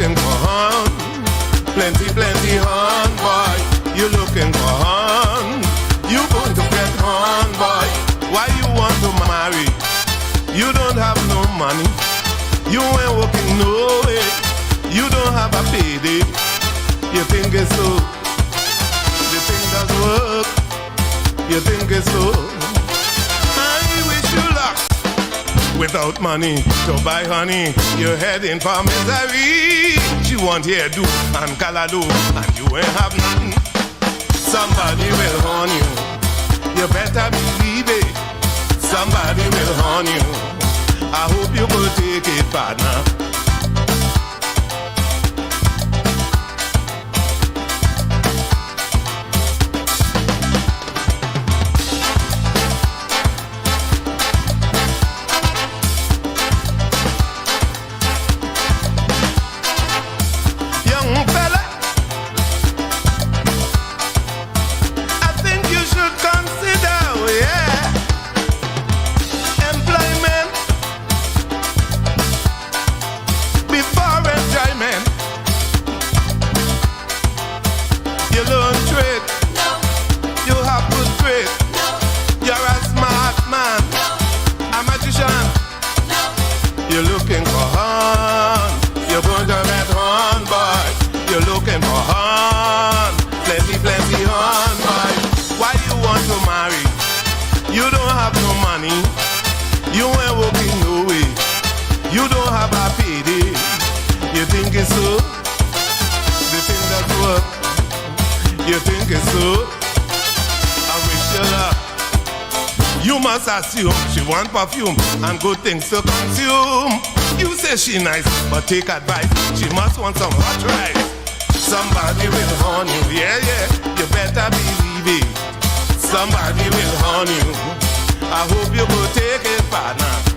looking for hun, plenty hun, boy. You looking for hun, you going to get hun, boy. Why you want to marry? You don't have no money, you ain't working no way. You don't have a payday. You think it's so? You think that's work? You think it's so? I wish you luck. Without money to buy honey, you're heading for misery. She want hairdo and calado, and you ain't have nothing. Somebody will horn you. You better believe it. Somebody will horn you. I hope you will take it, partner. Assume she want perfume and good things to consume. You say she nice, but take advice. She must want some hot rice. Somebody will horn you, yeah, yeah. You better believe it. Somebody will horn you. I hope you will take it, partner.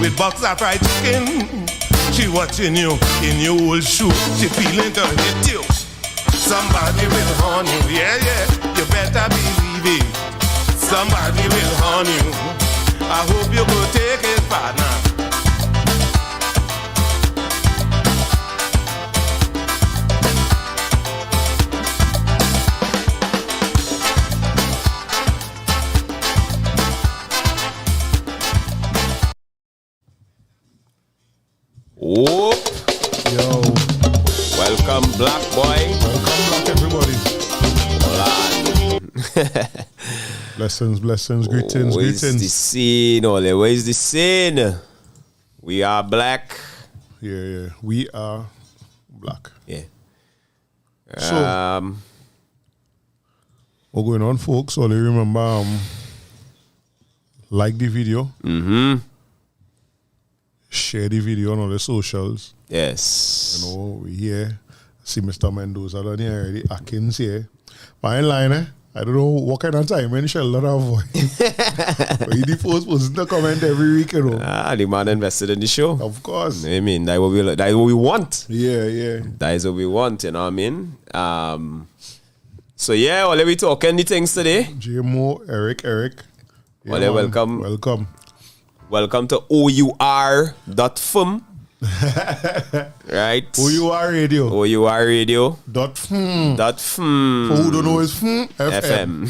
With box of fried chicken, she watching you in your old shoe. She feeling to hit you. Somebody will horn you, yeah, yeah. You better believe it. Somebody will horn you. I hope you will take it, partner. Whoop. Yo. Welcome, black boy. Welcome, black everybody. Blessings, greetings, Where's greetings. the scene, Ole? Where's the scene? We are black. Yeah. We are black. Yeah. So, what's going on, folks? Only remember, like the video. Mm-hmm. Share the video on all the socials. Yes. You know, we here. See Mr. Mendoza down here already. Atkins here. But in line, I don't know what kind of time when Sheldon have. But he the first person to comment every week, you know. The man invested in the show. Of course. I mean, that is what we want. Yeah. That is what we want, you know what I mean? So yeah, well, we talking the things today. JMO, Eric. Yeah, Well, welcome. Welcome to our.fm. Right? OUR Radio. OUR Radio. .fm. .fm. For who don't know is FM.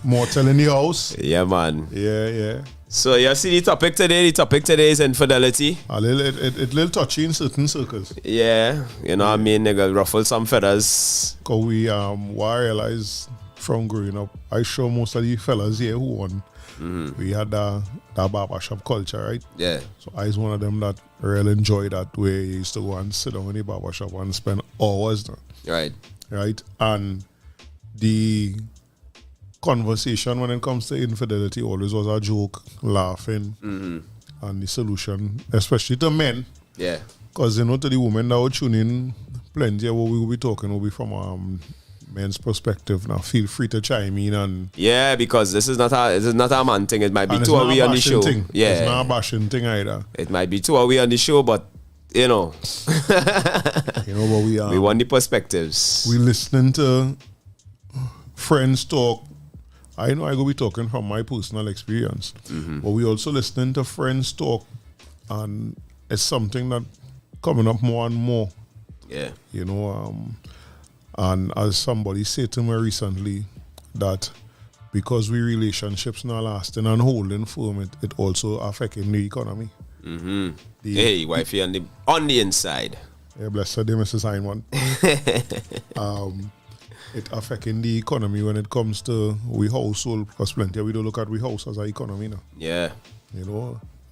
More telling the house. Yeah, man. Yeah. So you see the topic today? The topic today is infidelity. It little touchy in certain circles. Yeah. You know what I mean? They got ruffle some feathers. Because we what I realized from growing up, I show most of the fellas here who won. We had that barbershop culture, right? Yeah. So I was one of them that really enjoyed that way. You used to go and sit down in the barbershop and spend hours there. Right? And the conversation when it comes to infidelity always was a joke, laughing, and the solution, especially to men. Yeah. Because, to the women that would tune in, plenty of what we will be talking will be from men's perspective. Now, feel free to chime in. And yeah, because this is not a man thing. It might be too early on the show. Yeah. It's not a bashing thing either. It might be too early on the show, but, but we want the perspectives. We listening to friends talk. I know I go be talking from my personal experience, but we also listening to friends talk, and it's something that coming up more and more. Yeah. And as somebody said to me recently, that because we relationships not lasting and holding firm, it also affecting the economy. Hey, wifey on the inside. Yeah, bless her, Mrs. Hyman. It affecting the economy when it comes to we household, because plenty we don't look at we house as an economy now. Yeah.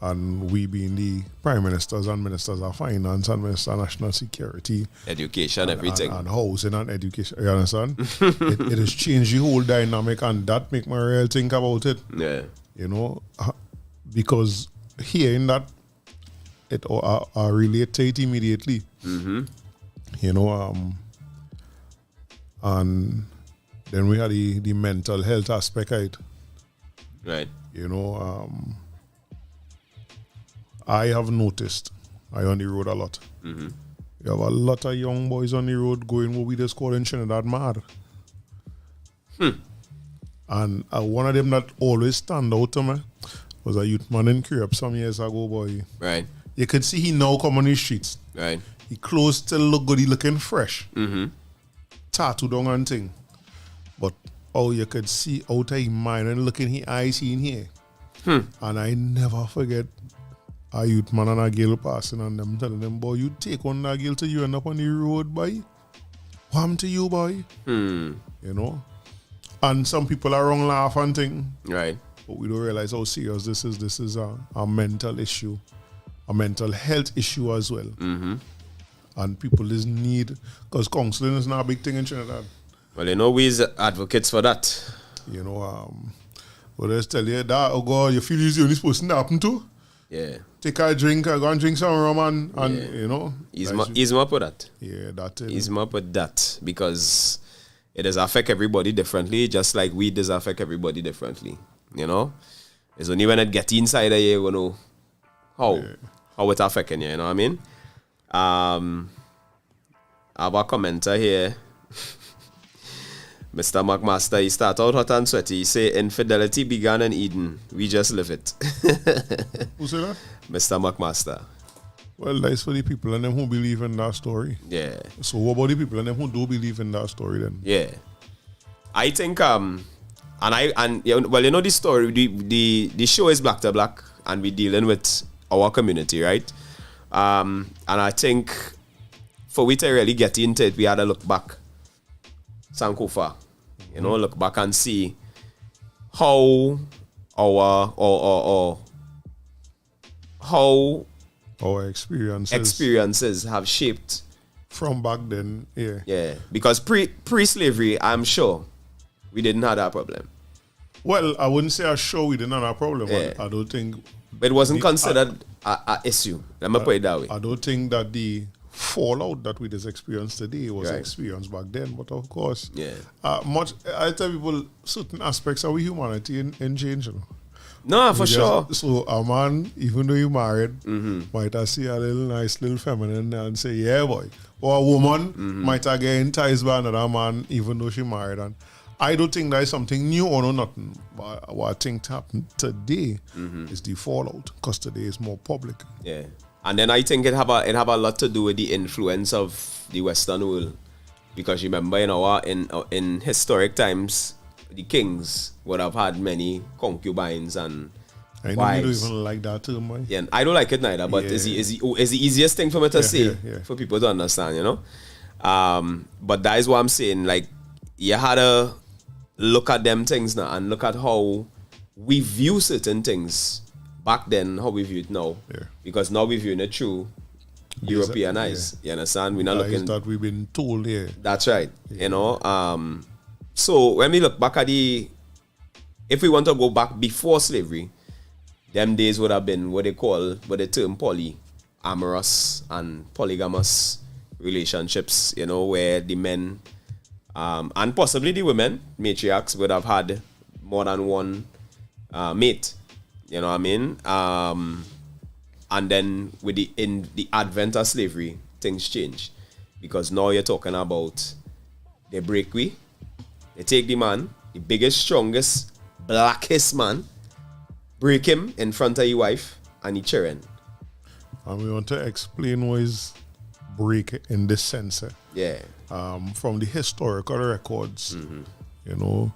And we being the prime ministers and ministers of finance and minister of national security, education, everything, and housing and education. You understand? it has changed the whole dynamic, and that make me real think about it. Yeah. Because hearing that, I relate to it immediately. And then we had the mental health aspect of it. Right. I have noticed, I on the road a lot. You have a lot of young boys on the road going what we just call in Trinidad mad. And one of them that always stand out to me was a youth man in Crib some years ago, boy. Right. You could see he now come on the streets. Right. He clothes still look good, he looking fresh. Tattoo down and thing. But you could see out of his mind and looking his eyes in here. And I never forget a youth man and a girl passing and them telling them, boy, you take on that girl till you end up on the road, boy. What happened to you, boy? And some people are wrong laugh and thing. Right. But we don't realize how serious this is. This is a mental issue, a mental health issue as well. And people is need, because counseling is not a big thing in Trinidad. Well, we's advocates for that. But I tell you that, oh God, you feel you're the only person that happen to? Yeah. Take a drink, go and drink some rum and Ease me up with that. Yeah, that is. Ease me up with that, because it does affect everybody differently, just like weed does affect everybody differently. It's only when it gets inside of you, you know how it's affecting you, you know what I mean? I have a commenter here. Mr. McMaster, he start out hot and sweaty. He say, infidelity began in Eden. We just live it. Who say that? Mr. McMaster. Well, that's for the people and them who believe in that story. Yeah. So what about the people and them who do believe in that story then? Yeah. I think the story, the show is Black to Black, and we're dealing with our community, right? And I think for we to really get into it, we had to look back. Sankofa, look back and see how our experiences have shaped from back then. Yeah, because pre-slavery, I'm sure we didn't have that problem. Well, I wouldn't say we didn't have a problem. Yeah. I don't think it wasn't considered an issue. Let me put it that way. I don't think that the fallout that we just experienced today was Right. experienced back then. But of course, Yeah. I tell people certain aspects of humanity in change. You know? No, for sure. So a man, even though you married, might have see a nice little feminine and say, yeah, boy. Or a woman might have get enticed by another man, even though she married. And I don't think that is something new or no nothing. But what I think happened today is the fallout, because today is more public. Yeah. And then I think it have a lot to do with the influence of the Western world. Because remember, in historic times, the kings would have had many concubines and I know wives. you don't even like that term, man. Yeah, I don't like it neither, but Yeah. it's the easiest thing for me to say yeah. for people to understand, you know. But that is what I'm saying. Like, you had to look at them things now and look at how we view certain things back then, how we view it now. Yeah. Because now we view it through European eyes. You understand? We're not That is looking. that we've been told here. That's right. You know. So when we look back at if we want to go back before slavery, them days would have been what the term polyamorous and polygamous relationships, you know, where the men and possibly the women, matriarchs, would have had more than one mate. You know what I mean? And then with the advent of slavery, things change. Because now you're talking about they break we, they take the man, the biggest, strongest, blackest man, break him in front of your wife and your children. And we want to explain what is break in this sense. Yeah. From the historical records, you know,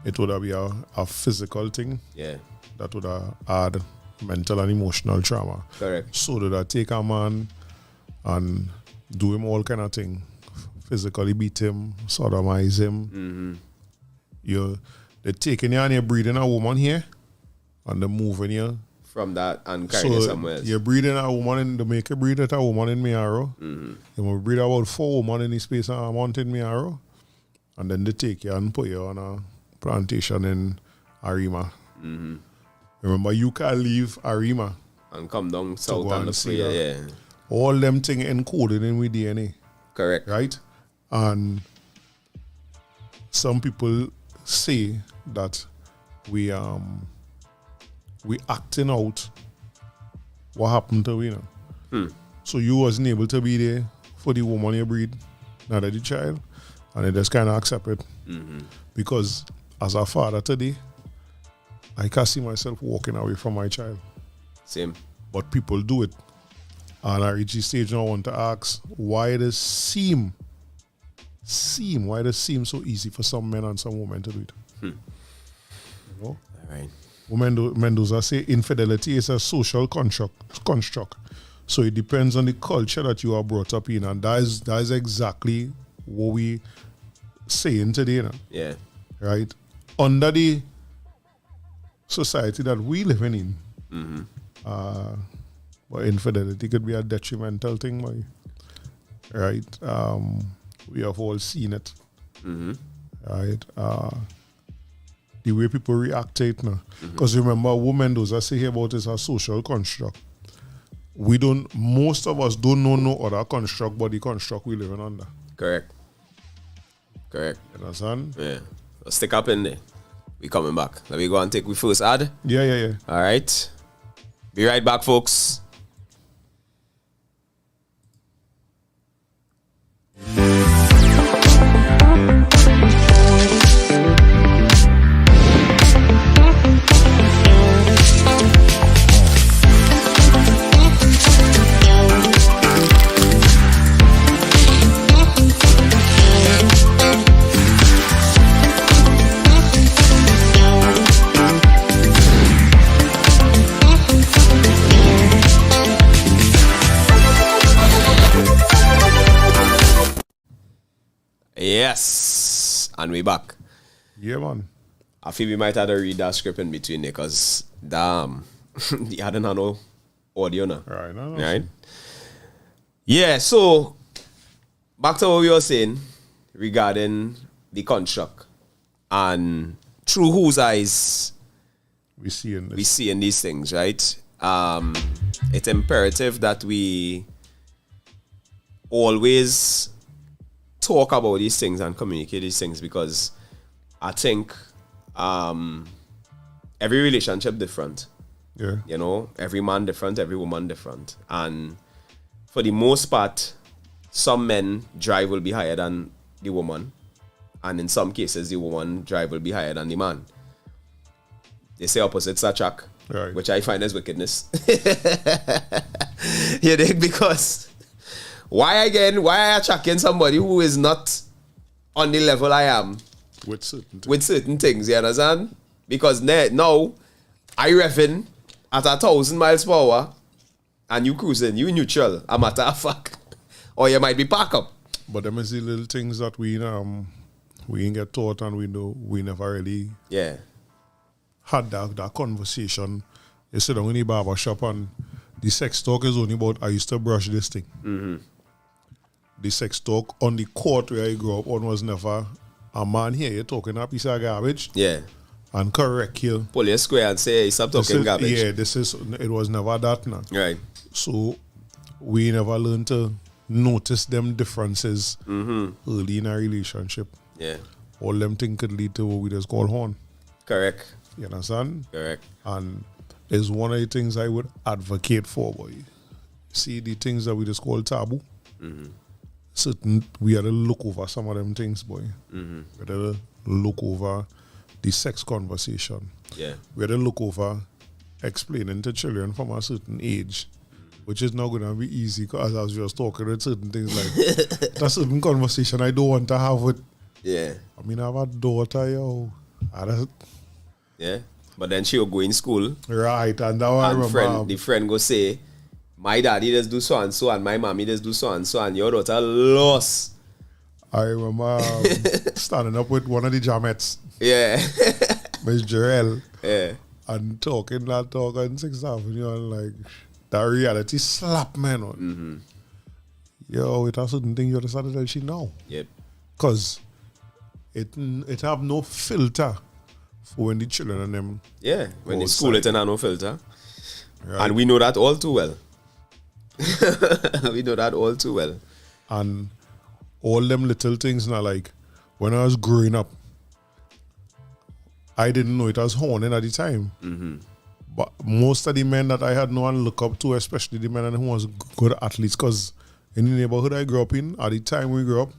it would have been a physical thing Yeah. that would have had mental and emotional trauma. Correct. So that I take a man and do him all kind of thing, physically beat him, sodomize him. They're taking you and you're breeding a woman here, and they're moving you. From that and carrying it somewhere else. You're breeding a woman they make you breed at a woman in Miaro. You will breed about 4 women in the space of a month in Miaro. And then they take you and put you on a plantation in Arima. Remember, you can't leave Arima. And come down south go and and look for see you. that. Yeah. All them things encoded in with DNA, Correct. right? And some people say that we acting out what happened to we now. So you wasn't able to be there for the woman you breed, neither the child, and they just kind of accept it. Because as a father today, I can't see myself walking away from my child. Same. But people do it. And I reach the stage now I want to ask, why does seem so easy for some men and some women to do it? You know? All right. Mendoza say infidelity is a social construct. So it depends on the culture that you are brought up in, and that is exactly what we saying today now. Yeah. Right? Under the society that we living in, but infidelity could be a detrimental thing, boy. Right? We have all seen it. Right? The way people react to it now. Because remember, what Mendoza say here about is a social construct. Most of us don't know no other construct but the construct we living under. Correct. Correct. You understand? Yeah. So stick up in there. We coming back. Let me go and take we first ad. Yeah. All right. Be right back, folks. Yes, and we back. Yeah, man. I feel we might have to read that script in between there because damn, the other no audio now. Right, no. Right? Yeah, so back to what we were saying regarding the construct and through whose eyes We seeing this. we seeing these things, right? It's imperative that we always talk about these things and communicate these things, because I think every relationship different. Yeah. You know, every man different, every woman different. And for the most part, some men drive will be higher than the woman. And in some cases, the woman drive will be higher than the man. They say opposites attract, Right. which I find as wickedness. You dig? Because why I attracting somebody who is not on the level I am With certain with certain things, you understand? Because now I revving at 1,000 miles per hour and you cruising, you neutral, a matter of fact. Or you might be park up. But them is the little things that we ain't get taught, and we never really Yeah. had that conversation. You sit down in the barber shop and the sex talk is only about, I used to brush this thing. Mm-hmm. The sex talk on the court where I grew up on was never, a man here, you're talking a piece of garbage Yeah. and correct you. Pull your square and say, hey, stop talking garbage. Yeah, it was never that now. Right. So we never learned to notice them differences early in a relationship. Yeah. All them things could lead to what we just call horn. Correct. You understand? Correct. And it's one of the things I would advocate for, boy. See the things that we just call taboo. We had to look over some of them things, boy. We had to look over the sex conversation. Yeah. We had to look over explaining to children from a certain age, which is not going to be easy, because I was just talking with certain things like that's certain conversation I don't want to have with. Yeah. I mean, I have a daughter, yo. Yeah. But then she'll go in school. Right, and now I remember. The friend go say, my daddy just do so and so, and my mommy just do so, and your daughter lost. I remember standing up with one of the jamettes, Yeah. Miss Jarrell, Yeah. and talking that talk on 6th Avenue, and like, that reality slap, man. Yo, it has certain things you understand that she know. Yep. Because it have no filter for when the children and them. Yeah. When they outside. school it and no filter. Right? And we know that all too well. We know that all too well. And all them little things now, like, when I was growing up, I didn't know it was horning at the time. But most of the men that I had no one look up to, especially the men who was good athletes, because in the neighborhood I grew up in, at the time we grew up,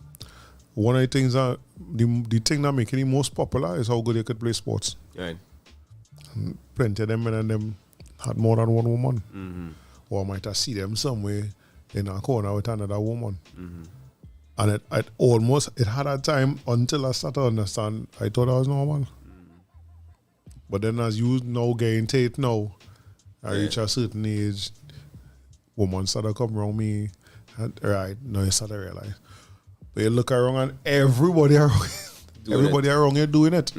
one of the things that the thing that making it most popular is how good they could play sports. Right. And plenty of them men and them had more than one woman. Or I might have see them somewhere in a corner with another woman. And it had a time until I started to understand, I thought I was normal. But then as you now getting to it now, I reach a certain age, women start to come around me, and, right, now you start to realize. But you look around and everybody around you doing it.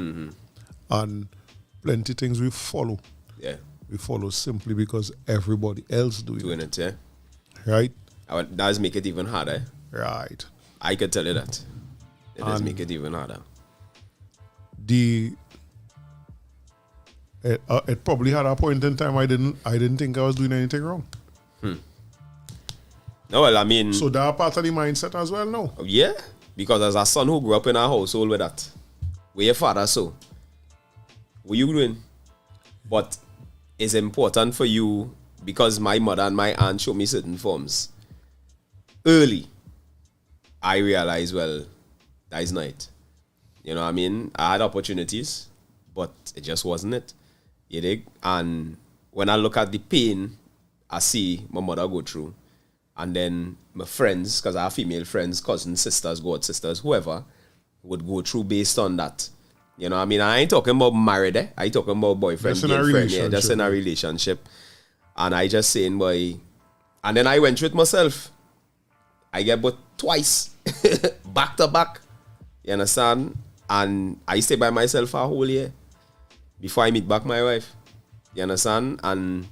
And plenty things we follow. Yeah. We follow simply because everybody else doing it, yeah. Right? That does make it even harder. Right. I could tell you that. It does make it even harder. It probably had a point in time I didn't think I was doing anything wrong. No, well, I mean... So that part of the mindset as well, no? Yeah, because as a son who grew up in a household with that, where your father so, what you doing? But it's important for you, because my mother and my aunt showed me certain forms. Early, I realized, well, that is not it. You know what I mean? I had opportunities, but it just wasn't it. You dig? And when I look at the pain I see my mother go through, and then my friends, because I have female friends, cousins, sisters, god sisters, whoever, would go through based on that. You know what I mean? I ain't talking about married, I ain't talking about boyfriend, girlfriend, just in a relationship. And I just saying, boy, and then I went through it myself. I get but twice, back to back. You understand? And I stay by myself for a whole year before I meet back my wife. You understand? And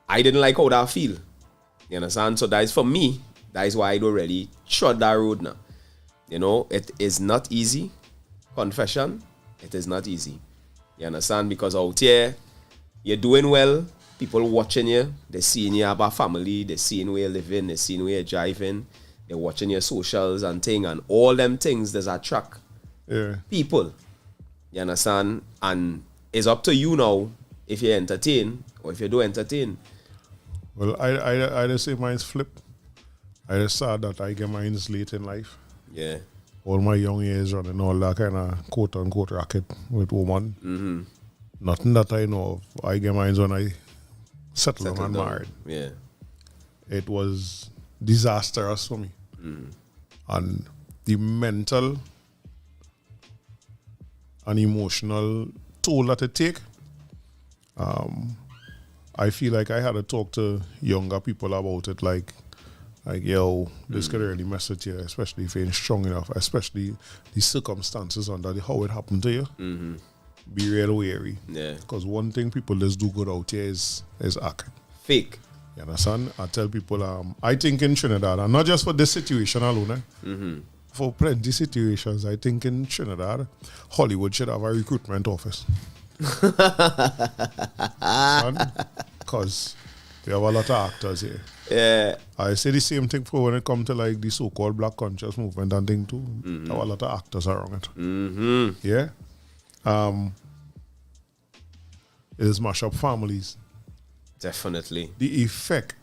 I didn't like how that feel. You understand? So that is for me. That is why I don't really trod that road now. You know, it is not easy. Confession, it is not easy. You understand? Because out here, you're doing well, people watching you, they're seeing you have a family, they're seeing where you're living, they're seeing where you're driving, they're watching your socials and thing, and all them things does attract people. You understand? And it's up to you now if you entertain or if you don't entertain. Well, I just say mine's flip. I just saw that I get mine's late in life. Yeah. All my young years running all that kind of quote-unquote racket with woman. Mm-hmm. Nothing that I know of. I get mine when I settled down and married. Yeah. It was disastrous for me. And the mental and emotional toll that it take, I feel like I had to talk to younger people about it, like yo, this could really mess with you, especially if you ain't strong enough, especially the circumstances under how it happened to you. Mm-hmm. Be real wary. Yeah. Because one thing people just do good out here is act. Fake. You understand? I tell people, I think in Trinidad, and not just for this situation alone, for plenty situations, I think in Trinidad, Hollywood should have a recruitment office. Because we have a lot of actors here. Yeah. I say the same thing for when it comes to like the so-called black conscious movement and thing too. There are a lot of actors around it. Mm-hmm. Yeah. It is mash up families. Definitely. The effect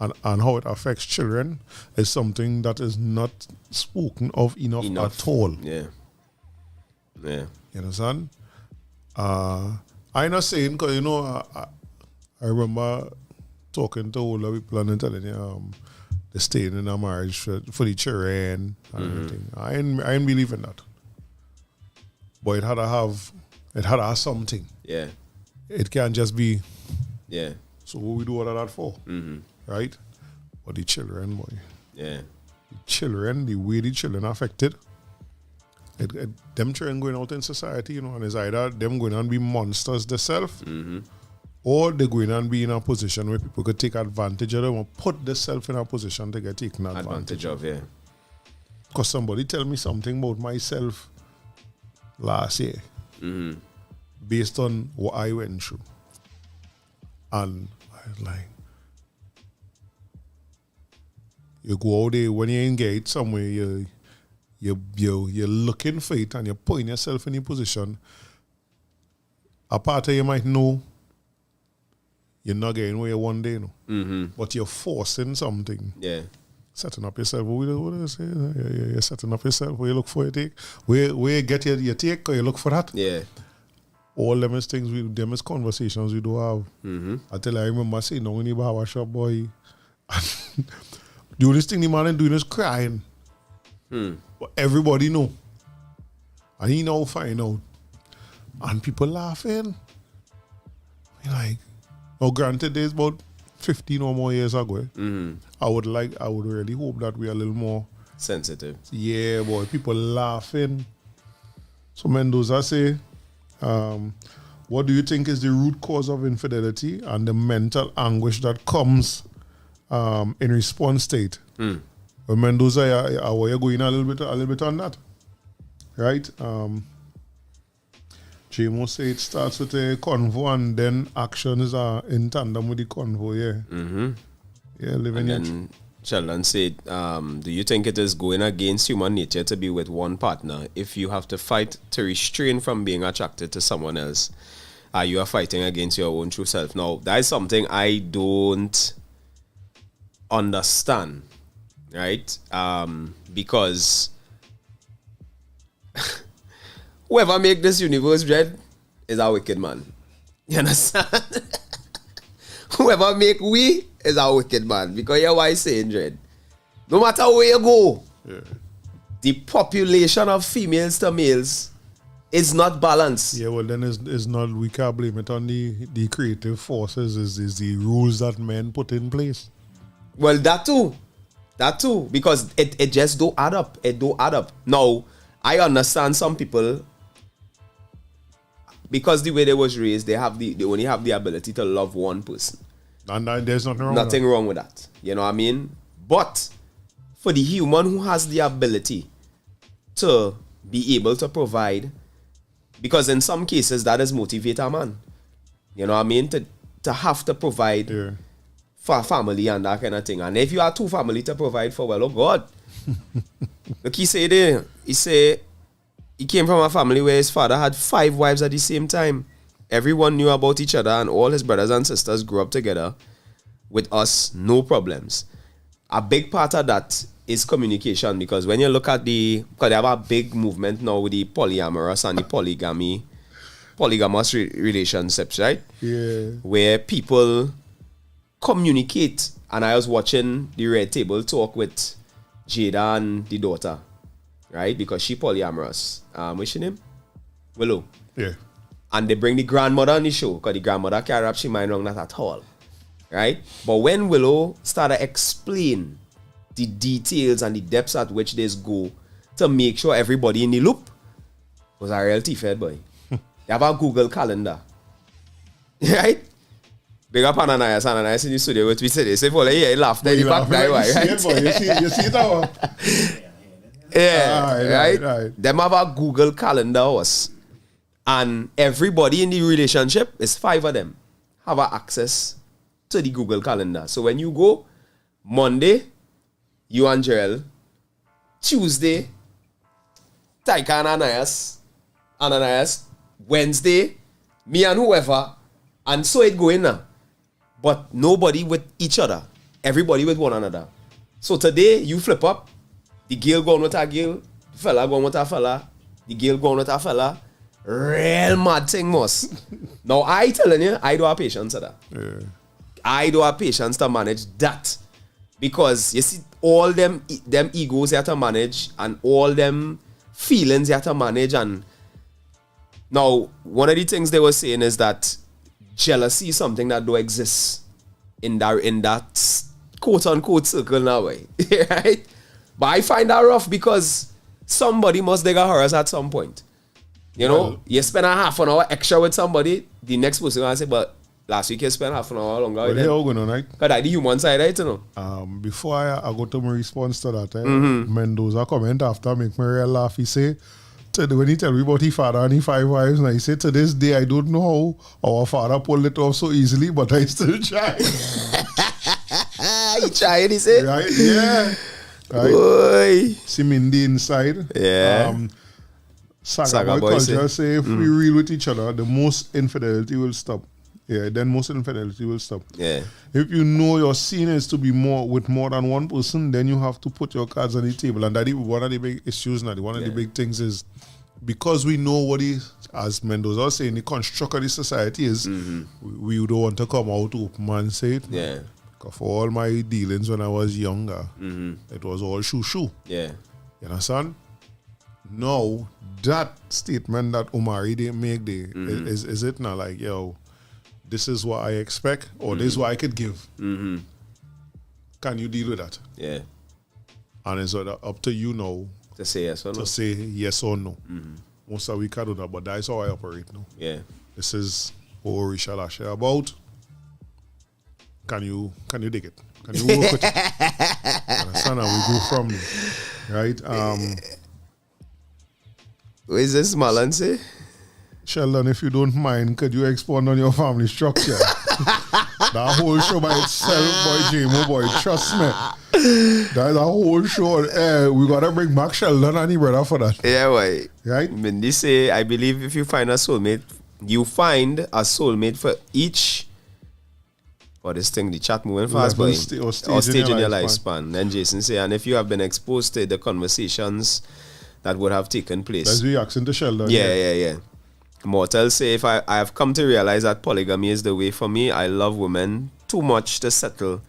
and how it affects children is something that is not spoken of enough. At all. Yeah. Yeah. You understand? I'm not saying, because, you know, I remember talking to older people and telling you they're staying in a marriage for the children and everything. I ain't believe in that. But it had to have something. Yeah. It can't just be. Yeah. So what we do all of that for? Right? But the children, boy. Yeah. The children, the way the children are affected. Them children going out in society, you know, and it's either them going and be monsters themselves, or they're going and be in a position where people could take advantage of them or put themselves in a position to get taken advantage of. Yeah. Because somebody tell me something about myself last year, based on what I went through. And I was like, you go out there, when you engage somewhere, you're looking for it and you're putting yourself in a position. A part of you might know you're not getting where you one day, but you're forcing something. Yeah. Setting up yourself. What do I say? You're setting up yourself. Where you look for your take. Where you get your take, or you look for that. Yeah. All them is things them is conversations we do have. Until I remember saying, no, we need to have a shop, boy. The only thing the man is doing is crying. But everybody know. And he now find out. And people laughing. Like, oh, granted, there's about 15 or more years ago. I would really hope that we are a little more sensitive. Yeah, boy, people laughing. So Mendoza say, what do you think is the root cause of infidelity and the mental anguish that comes in response state? Well, Mendoza, you're going a little bit on that, right? Jamo say it starts with a convo and then actions are in tandem with the convo. Yeah. Yeah, living and then Sheldon said, do you think it is going against human nature to be with one partner if you have to fight to restrain from being attracted to someone else? You are fighting against your own true self. Now, that is something I don't understand, right? Because whoever make this universe dread is a wicked man. You understand? Whoever make we is a wicked man. Because you're why saying dread. No matter where you go, the population of females to males is not balanced. Yeah, well then it's not, we can't blame it on the creative forces, is the rules that men put in place. Well, that too. Because it just don't add up. It don't add up. Now, I understand some people, because the way they was raised, they only have the ability to love one person. And there's nothing wrong with that. You know what I mean? But for the human who has the ability to be able to provide, because in some cases that is motivate a man. You know what I mean? To have to provide for family and that kind of thing. And if you are two family to provide for, well, oh God. Look, he say there, he came from a family where his father had 5 wives at the same time. Everyone knew about each other and all his brothers and sisters grew up together with us, no problems. A big part of that is communication, because when you look at because they have a big movement now with the polyamorous and the polygamous relationships, right? Yeah. Where people communicate. And I was watching the Red Table Talk with Jada and the daughter, right? Because she polyamorous. What's her name? Willow. Yeah. And they bring the grandmother on the show, because the grandmother can't wrap she mind wrong that at all. Right? But when Willow started to explain the details and the depths at which they go to make sure everybody in the loop, was a real T-Fed boy. They have a Google Calendar. Right? Big up Ananias in the studio with me today. Say, well, yeah, he laughed. Then he back that way, right? You see that one? Yeah, right? Them have a Google Calendar house. And everybody in the relationship, is 5 of them, have access to the Google Calendar. So when you go, Monday, you and Jarrell. Tuesday, Taika and Ananias. Wednesday, me and whoever. And so it going now. But nobody with each other. Everybody with one another. So today, you flip up. The girl going with a girl. The fella going with a fella. The girl going with a fella. Real mad thing, most. Now, I telling you, I do have patience for that. Yeah. I do have patience to manage that. Because, you see, all them egos you have to manage, and all them feelings you have to manage. And now, one of the things they were saying is that jealousy is something that don't exist in that quote-unquote circle now, right? But I find that rough, because somebody must dig a horse at some point. You know, you spend a half an hour extra with somebody, the next person will say, but last week you spent half an hour longer with them. Going on, right? Because that's the human side, right? You know? Before I go to my response to that, Mendoza comment after make me real laugh. He say, when he tell me about his father and his 5 wives, and he said, to this day, I don't know how our father pulled it off so easily, but I still try. He tried, he said? Right, yeah. Right. Boy. See Mindy inside. Yeah. Saga boy culture say if we real with each other, the most infidelity will stop. Yeah, then most infidelity will stop. Yeah. If you know your scene is to be with more than one person, then you have to put your cards on the table. And that is one of the big issues now. One of the big things is, because we know what is, as Mendoza was saying, the construct of the society is, we don't want to come out open and say it. Yeah. Because for all my dealings when I was younger, it was all shoo. Yeah. You understand? Now, that statement that Omari they make there, is it not like, yo, this is what I expect, or this is what I could give? Can you deal with that? Yeah. And it's up to you now to say yes or no. To say yes or no. Most of we can do that, but that's how I operate now. Yeah. This is what we shall share about. Can you dig it? Can you work with it? Understand? And we go from there. Right? What is this, Malan say? Sheldon, if you don't mind, could you expound on your family structure? That whole show by itself, boy, JMO, boy, trust me. That's a whole show. We gotta bring back Sheldon and the brother for that. Yeah, boy. Right? Mindy say, I believe if you find a soulmate, you find a soulmate for each. Or this thing, the chat moving fast, boy. Or stage in your lifespan. Then Jason say, and if you have been exposed to the conversations that would have taken place. That's the accent to Sheldon. Yeah. Mortal say, if I have come to realize that polygamy is the way for me. I love women too much to settle,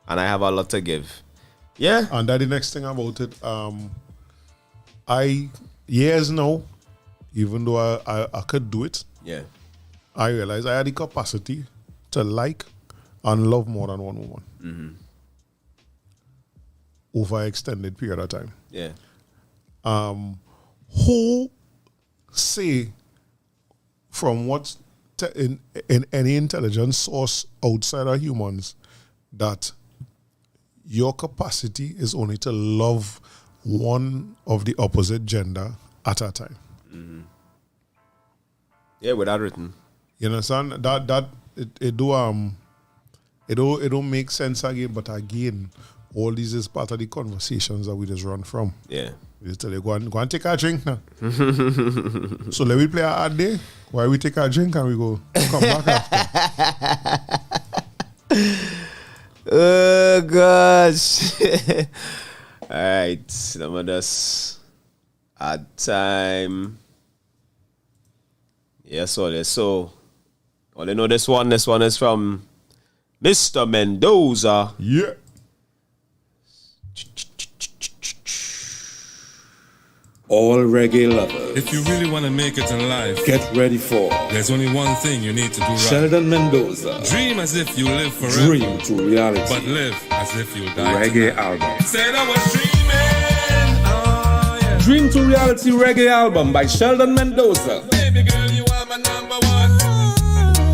and I have a lot to give. Yeah. And that the next thing about it, years now, even though I could do it, I realized I had the capacity to like and love more than one woman over an extended period of time. Yeah. Who say from what in any intelligence source outside of humans that your capacity is only to love one of the opposite gender at a time? Yeah, without written. You understand? It don't make sense again, but again, all these is part of the conversations that we just run from. Yeah. We just tell you, go and take a drink now. So let me play a hard day while we take a drink and we go come back after. Oh gosh. Alright, let me just add time. Yes, so only know this one is from Mr. Mendoza. Yeah. All reggae lovers, If you really want to make it in life, get ready for there's only one thing you need to do right. Sheldon Mendoza, Dream as if you live forever, Dream to Reality, but live as if you die Reggae tonight. Album. Said I was dreaming, oh yeah. Dream to Reality Reggae Album by Sheldon Mendoza. Baby girl, you are my number one.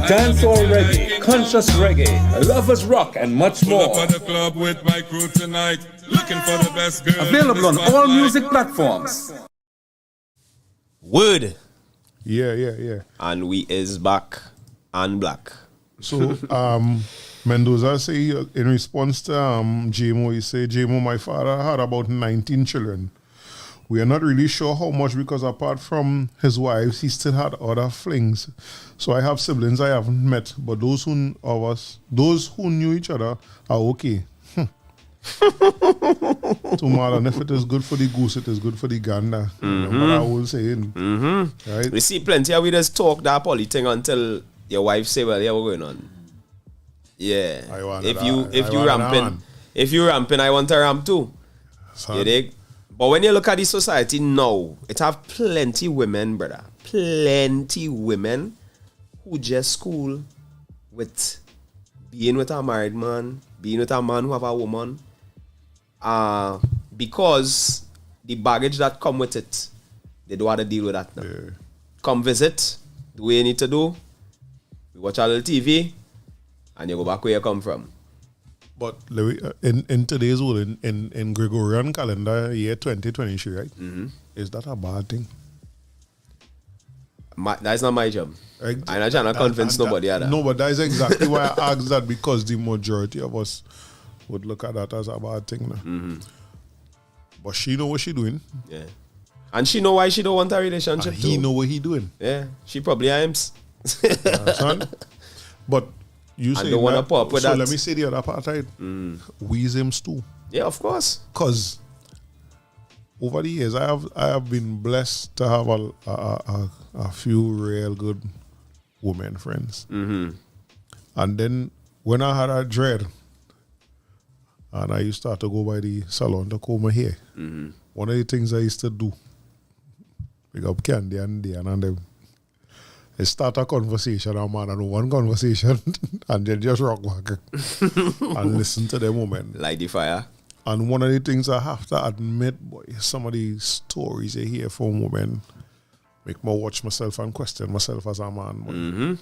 Dancehall reggae, conscious reggae, lovers rock, and much Pull more. up at the club with my crew tonight, looking for the best girl. Available on all music platforms. Word. Yeah. And we is back and black. So Mendoza say in response to JMO, he say, JMO, my father had about 19 children. We are not really sure how much because apart from his wives, he still had other flings. So I have siblings I haven't met, but those who knew each other are okay. Too mad, and if it is good for the goose, it is good for the gander. You know what I was saying. Right? We see plenty of we just talk that poly thing until your wife say, well, yeah, what's going on? Yeah. If you ramping, I want to ramp too. Son. You dig? But when you look at the society now, it have plenty women, brother. Plenty women who just school with being with a married man, being with a man who have a woman. Because the baggage that come with it, they don't want to deal with that now. Yeah. Come visit, do what you need to do. You watch a little TV, and you go back where you come from. But in today's world, in Gregorian calendar, year 2023, right? Is that a bad thing? That's not my job. Right? I'm not trying to convince nobody other. No, but that is exactly why I asked that, because the majority of us would look at that as a bad thing now. But she know what she doing. Yeah. And she know why she don't want a relationship And he too. know what he doing. Yeah. She probably aims. Son? But you say don't wanna pop with so that. let me say the other part, right? Wisdoms too. Yeah, of course. Because over the years, I have been blessed to have a few real good women friends. And then when I had a dread, and I used to start to go by the salon to comb my hair, one of the things I used to do, pick up Candy and Dan and them, is start a conversation, and one conversation, and then just rock back and listen to the moment. Light the fire. And one of the things I have to admit, boy, some of the stories I hear from women make me watch myself and question myself as a man. Boy.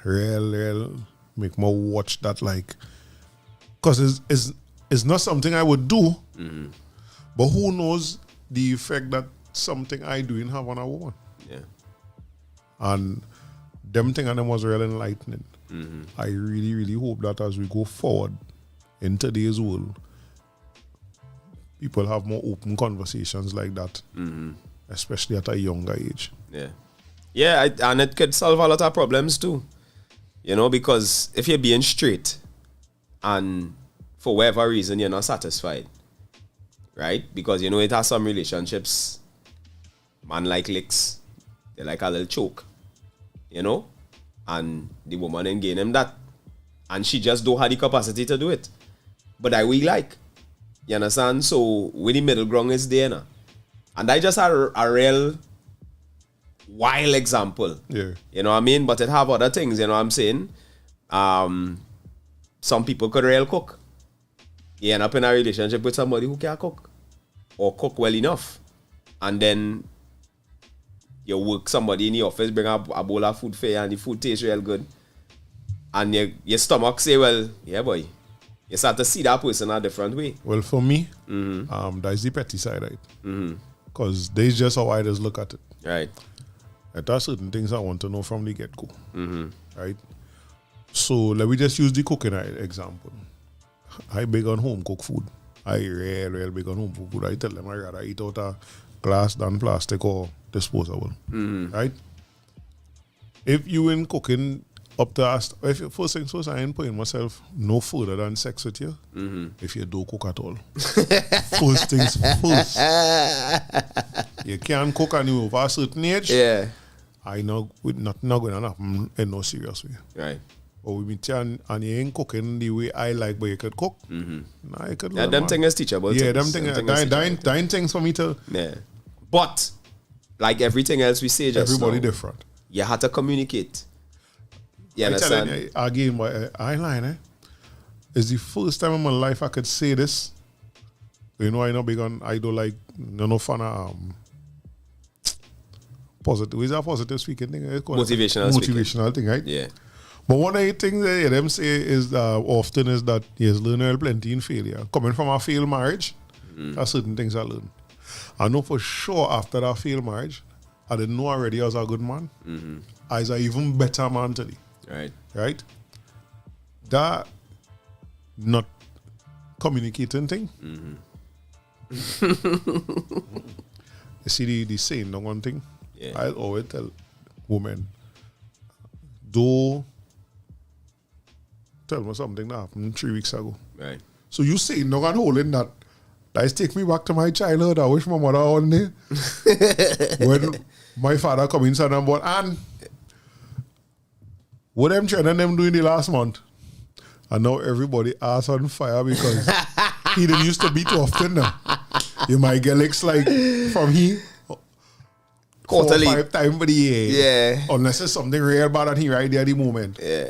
Real, make me watch that, like, because it's not something I would do, but who knows the effect that something I doing have on a woman. Yeah. And them thing and them was real enlightening. I really, really hope that as we go forward in today's world, people have more open conversations like that, especially at a younger age. Yeah. Yeah, and it could solve a lot of problems too. You know, because if you're being straight and for whatever reason you're not satisfied, right? Because, you know, it has some relationships, man like licks, they like a little choke, you know? And the woman ain't gain him that. And she just don't have the capacity to do it. But I will like. You understand? So, with the middle ground is there now. And I just had a real wild example. Yeah. You know what I mean? But it have other things, you know what I'm saying? Some people could real cook. You end up in a relationship with somebody who can cook. Or cook well enough. And then you work somebody in the office, bring a bowl of food for you, and the food tastes real good. And your stomach say, well, yeah boy. You start to see that person a different way. Well, for me, that's the petty side, right? Because there's just how I just look at it. Right. There are certain things I want to know from the get-go. Right? So let me just use the cooking example. I big on home cooked food. I real big on home cooked food. I tell them I rather eat out of glass than plastic or disposable. Right? If you in cooking up to us, if first things first, I ain't putting myself no further than sex with you. If you don't cook at all. First things first. You can't cook and you over a certain age. Yeah. I know not going to happen in no serious way. Right. But we meet you and you ain't cooking the way I like, but you could cook. Nah, you could Yeah, learn, them man. things is teachable. Yeah, them things things. Dying things for me to. Yeah. But, like everything else we say just Everybody now, different. you have to communicate. You I tell understand? you, again, but I line, it's the first time in my life I could say this. You know, I know big on, I don't like, no fan of positive. Is that positive speaking thing? Motivational thing, right? Yeah. But one of the things that them say is often is that yes, learn plenty in failure. Coming from a failed marriage, there are certain things I learned. I know for sure after that failed marriage, I didn't know already I was a good man. I was an even better man today. Right. Right? That not communicating thing. You see the saying, the one thing. Yeah. I always tell women, do tell me something that happened 3 weeks ago. Right. So you say no and holding that. That take me back to my childhood. I wish my mother on there. When my father come inside and bought, and what them children them doing the last month? And now everybody ass on fire because he didn't used to beat often now. You might get licks like from he 4 or Quarterly. 5 times for the year. Yeah. Unless it's something real bad and he right there at the moment. Yeah.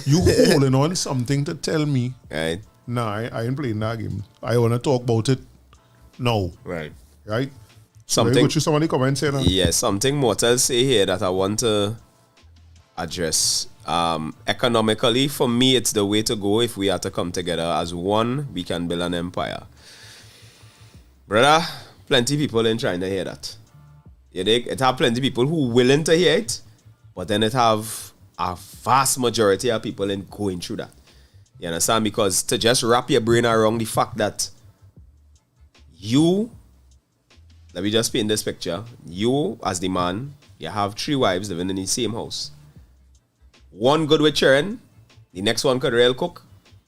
You holding on something to tell me, Right. nah, I ain't playing that game. I want to talk about it now. Right. Right? Something. Go through some of the comments here now. Yeah, something Mortal say here that I want to address. Economically, for me, it's the way to go. If we are to come together as one, we can build an empire. Brother, plenty people ain't trying to hear that. You dig? It have plenty people who willing to hear it, but then it have a vast majority of people ain't going through that. You understand? Because to just wrap your brain around the fact that you, let me just paint this picture. You, as the man, you have 3 wives living in the same house. One good with children, the next one could real cook,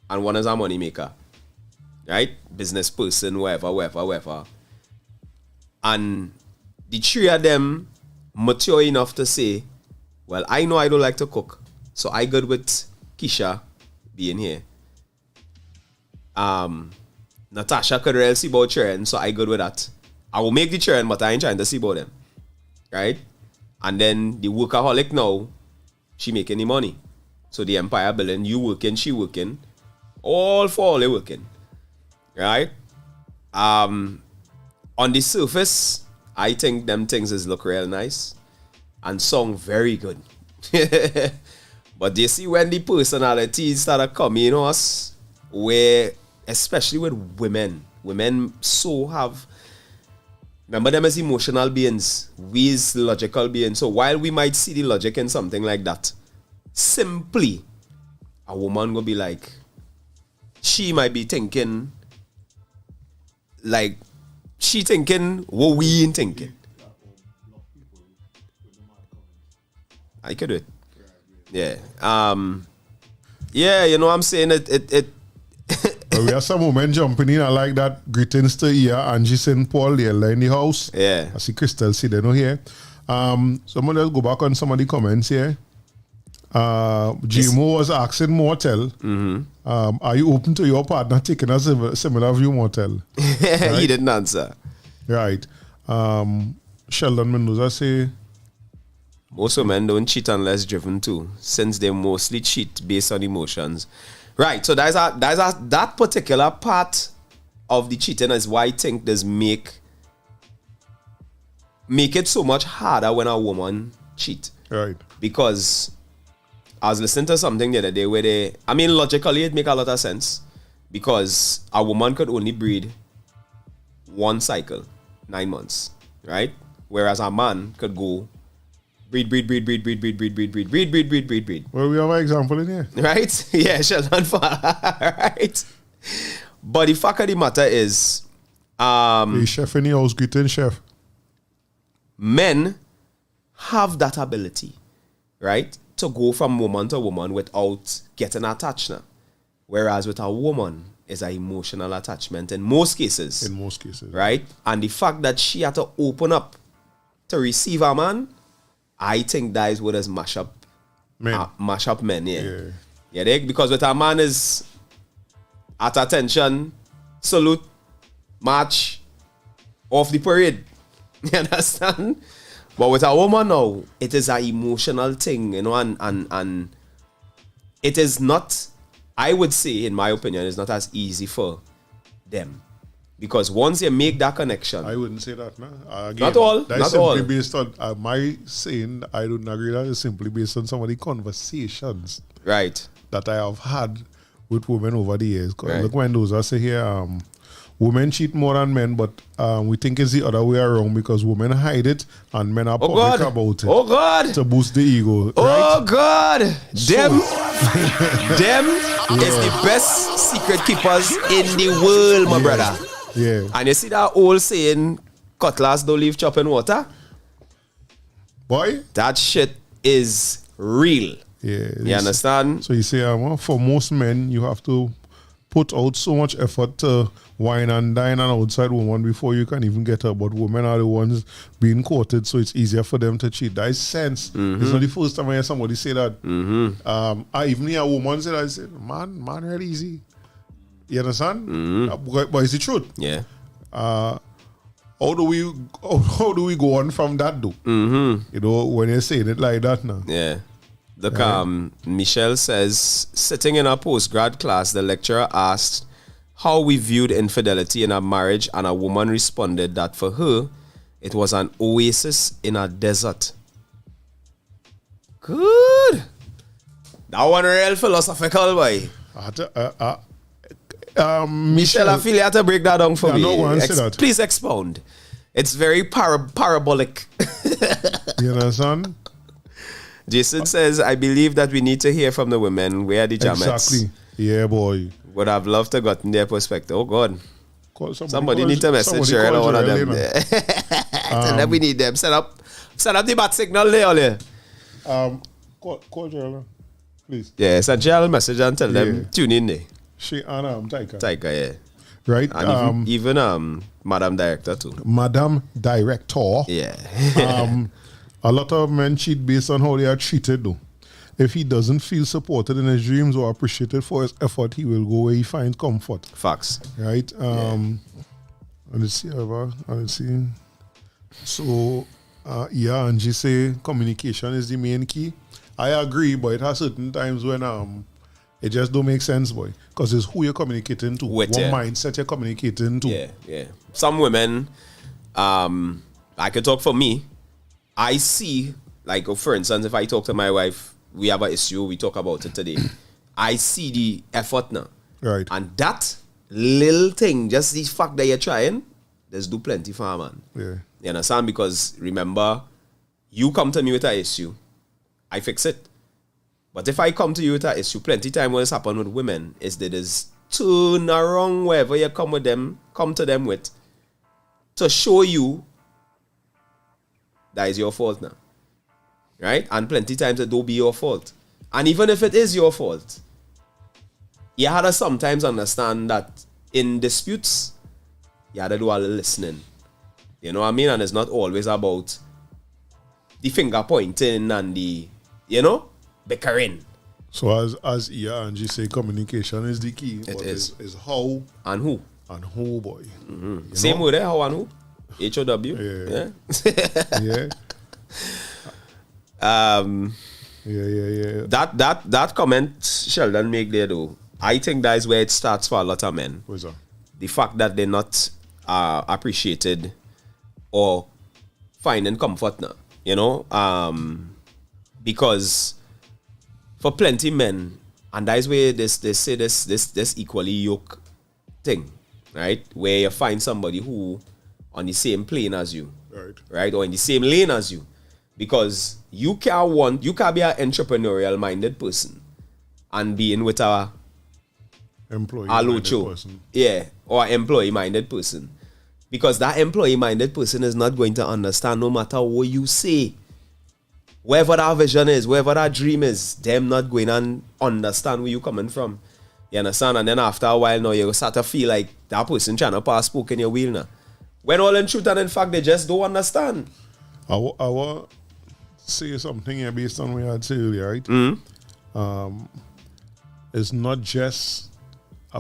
and one is a money maker. Right? Business person, whatever. And the 3 of them mature enough to say, well, I know I don't like to cook, so I good with Keisha being here. Natasha could real see about children, so I good with that. I will make the children, but I ain't trying to see about them. Right? And then the workaholic now, she making the money. So the empire building, you working, she working. All for all they working. Right? On the surface, I think them things is look real nice and sound very good. But you see when the personalities start coming on us, where especially with women so have, remember them as emotional beings, we is logical beings. So while we might see the logic in something like that, simply a woman will be like, she might be thinking like, she thinking what we ain't thinking. I could do it. Yeah. Yeah, you know what I'm saying? It We have some women jumping in. I like that. Greetings to here. Angie St. Paul there in the house. Yeah. I see Crystal see they know here. Someone else go back on some of the comments here. GMO was asking Mortel, are you open to your partner taking a similar view, Mortel? He didn't answer. Right. Sheldon Mendoza say, Most women don't cheat unless driven to, since they mostly cheat based on emotions. Right, so that particular part of the cheating is why I think this make it so much harder when a woman cheat. right. Because I was listening to something the other day where logically it make a lot of sense. Because a woman could only breed 1 cycle, 9 months, right? Whereas a man could go Breed. Well, we have an example in here. Right? Yeah, Sheldon Fall. Right? But the fact of the matter is, The chef in the house, greeting chef. men have that ability, right, to go from woman to woman without getting attached now. Whereas with a woman, is an emotional attachment in most cases. In most cases. Right? And the fact that she had to open up to receive a man, I think that is what has mash up men, yeah. Yeah, because with a man is at attention, salute, march, off the parade. You understand? But with a woman now, it is an emotional thing, you know, and it is not, I would say, in my opinion, it's not as easy for them. Because once you make that connection... I wouldn't say that, no. Again, not all. That is simply based on... my saying, I don't agree that is simply based on some of the conversations... Right. ...that I have had with women over the years. Right. Look, when those I say here, women cheat more than men, but we think it's the other way around because women hide it and men are public about it. Oh, God. To boost the ego. Oh, right? God. Them is the best secret keepers in the world, my brother. Yeah. And you see that old saying, cutlass don't leave chop in water? Boy? That shit is real. Yeah. You understand? So you say, for most men, you have to put out so much effort to wine and dine an outside woman before you can even get her. But women are the ones being courted, so it's easier for them to cheat. That is sense. Mm-hmm. It's not the first time I hear somebody say that. Mm-hmm. I even hear a woman say that. I say, man, really easy. You understand? Mm-hmm. But it's the truth. Yeah. How do we go on from that though? Mm-hmm. You know, when you're saying it like that now. Yeah. Look, Michelle says, sitting in a postgrad class, the lecturer asked how we viewed infidelity in a marriage, and a woman responded that for her, it was an oasis in a desert. Good. That one real philosophical, boy. Michelle, I feel you have to break that down for me. No one say that. Please expound. It's very parabolic. You understand? Jason says, I believe that we need to hear from the women. Where are the jammets? Exactly. Yeah, boy. Would have loved to gotten their perspective. Oh, God. Somebody need to message Cheryl, one of them. Tell them we need them. Set up the bat signal there, Ole. Call Cheryl, please. Yeah, send Cheryl a message and tell them, tune in there. She and Taika. Taika, yeah. Right? And even Madam Director, too. Madam Director. Yeah. A lot of men cheat based on how they are treated, though. If he doesn't feel supported in his dreams or appreciated for his effort, he will go where he finds comfort. Facts. Right? Let's see. So, Angie say communication is the main key. I agree, but it has certain times when it just don't make sense, boy. Because it's who you're communicating to. What mindset you're communicating to. Yeah. Some women, I could talk for me. I see, like, for instance, if I talk to my wife, we have an issue, we talk about it today. I see the effort now. Right. And that little thing, just the fact that you're trying, there's do plenty for a man. Yeah. You understand? Because remember, you come to me with an issue, I fix it. But if I come to you with an issue, plenty time what has happened with women is they just turn around wherever you come to them with, to show you that is your fault now. Right? And plenty times it don't be your fault. And even if it is your fault, you had to sometimes understand that in disputes, you had to do a little listening. You know what I mean? And it's not always about the finger pointing and the, bickering. So as Angie say, communication is the key. It is. Is how and who. And who, boy. Mm-hmm. Same word there, how and who. H-O-W. Yeah. Yeah. Yeah. That comment Sheldon make there though, I think that is where it starts for a lot of men. What's that? The fact that they're not appreciated or finding comfort now, because for plenty men, and that is where they say this equally yoke thing, right? Where you find somebody who on the same plane as you, right, or in the same lane as you, Because you can't be an entrepreneurial minded person and being with a Employee-minded person. Yeah, or employee minded person. Because that employee minded person is not going to understand no matter what you say. Wherever that vision is, wherever that dream is, them not going to understand where you coming from. You understand? And then after a while now, you start to feel like that person trying to pass poke in your wheel now. When all in truth and in fact, they just don't understand. I will say something here based on what you had said earlier, right? It's not just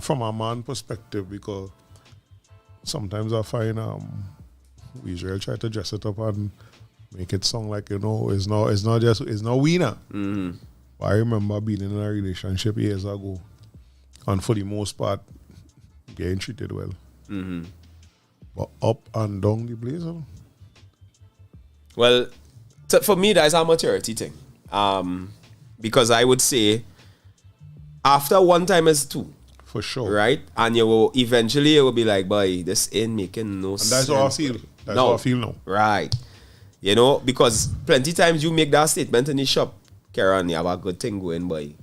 from a man perspective, because sometimes I find we usually try to dress it up and make it sound like, it's not winner. I remember being in a relationship years ago, and for the most part, getting treated well. But up and down the place. Well, for me, that's a maturity thing. Because I would say, after one time is two. For sure. Right? And you will be like, boy, this ain't making no sense. And that's how I feel. That's how I feel now. Right. You know, because plenty times you make that statement in the shop, Karen, you have a good thing going, boy.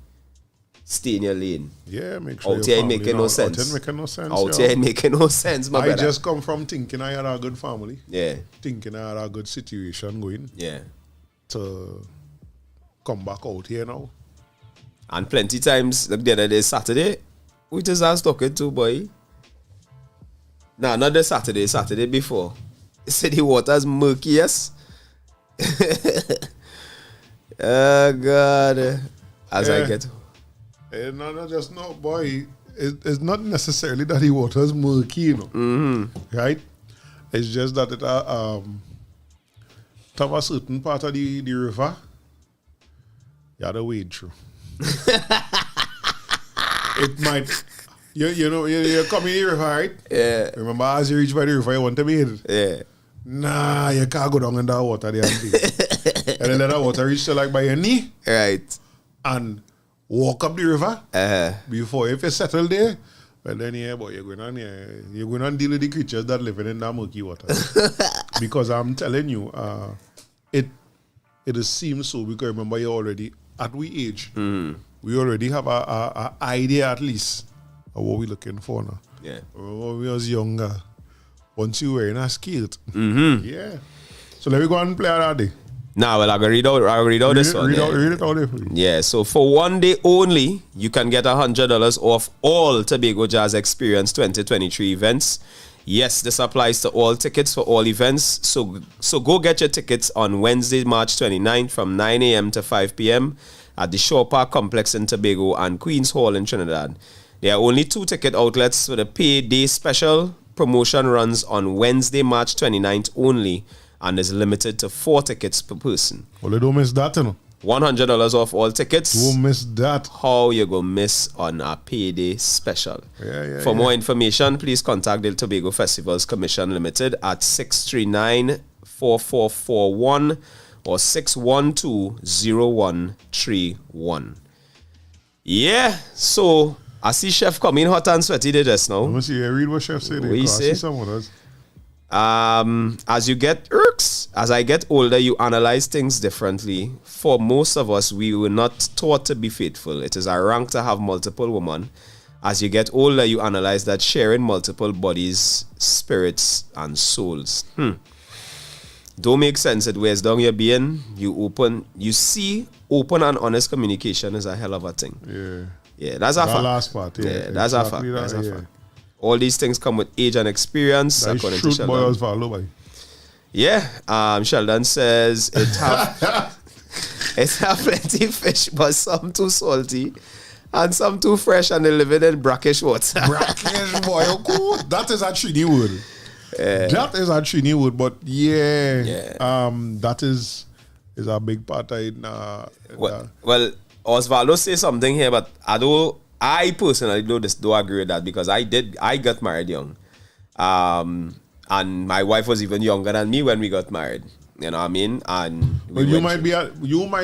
Stay in your lane. Yeah, make sure out here ain't making no sense. Out here making no sense. Out here ain't making no sense, my brother. I just come from thinking I had a good family. Yeah. Thinking I had a good situation going. Yeah. To come back out here now. And plenty times, look, the other day, Saturday, which is I was talking to, boy. Nah, not the Saturday before. He said the water's murky, yes? Oh, God. As I get... No, boy. It's not necessarily that the water's murky, you know. Right? It's just that it have a certain part of the river, you had to wade through. It might, you come in the river, right? Yeah. Remember, as you reach by the river, you want to bathe. Yeah. Nah, you can't go down in that water there and bathe. And then let that water reach to like by your knee. Right. And walk up the river. Before, if you settle there, well then boy, you're going to deal with the creatures that living in that murky water. Because I'm telling you, it seems so, because remember, you already at we age, we already have a idea at least of what we're looking for now. Yeah. When we was younger, once you were in a skate. Yeah. So let me go and play that day. Now, well, I'll read out this one. Read it out there, please. Yeah, so for one day only, you can get $100 off all Tobago Jazz Experience 2023 events. Yes, this applies to all tickets for all events. So go get your tickets on Wednesday, March 29th from 9 a.m. to 5 p.m. at the Shore Park Complex in Tobago and Queen's Hall in Trinidad. There are only 2 ticket outlets for the pay day special. Promotion runs on Wednesday, March 29th only, and is limited to 4 tickets per person. Well, you don't miss that, you know. $100 off all tickets. Don't miss that. How you go miss on a payday special? For more information, please contact the Tobago Festivals Commission Limited at 639-4441 or 612-0131. Yeah, so I see Chef coming hot and sweaty there just now. Let me see. Read what Chef said. What you say? I see some of us. As I get older, you analyze things differently. For most of us, we were not taught to be faithful. It is a rank to have multiple women. As you get older, you analyze that sharing multiple bodies, spirits, and souls. Don't make sense. It wears down your being. You see, open and honest communication is a hell of a thing. Yeah, that's a fact. Last part. Yeah, that's a fact. That's a fact. All these things come with age and experience. According to Sheldon. Yeah. Sheldon says it have plenty fish, but some too salty and some too fresh, and they living in brackish water. Brackish, boy. Cool. That is a Trini word. That is a Trini word, but that is a big part in well, Osvaldo say something here, but I personally don't agree with that, because I got married young. And my wife was even younger than me when we got married. You know what I mean? And you might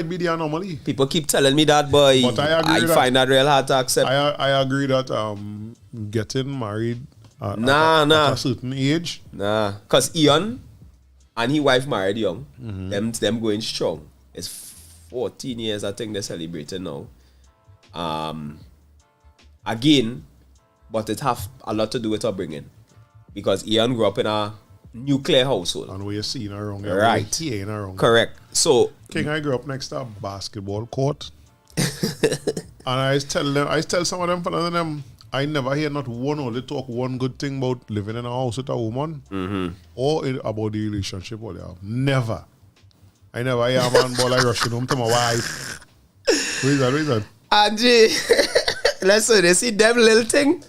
be the anomaly. People keep telling me that, boy. But I find that real hard to accept. I agree that getting married at a certain age. Because Ian and he wife married young. Them going strong. It's 14 years, I think they're celebrating now. Again, but it have a lot to do with upbringing. Because Ian grew up in a nuclear household. And we're seeing around. Right. Here around. Correct. So King, I grew up next to a basketball court. And I tell some of them, for them, I never hear not one only talk one good thing about living in a house with a woman or about the relationship what they have. Never. I never hear a man boy like rushing home to my wife. Reason. Angie, listen, you see them little thing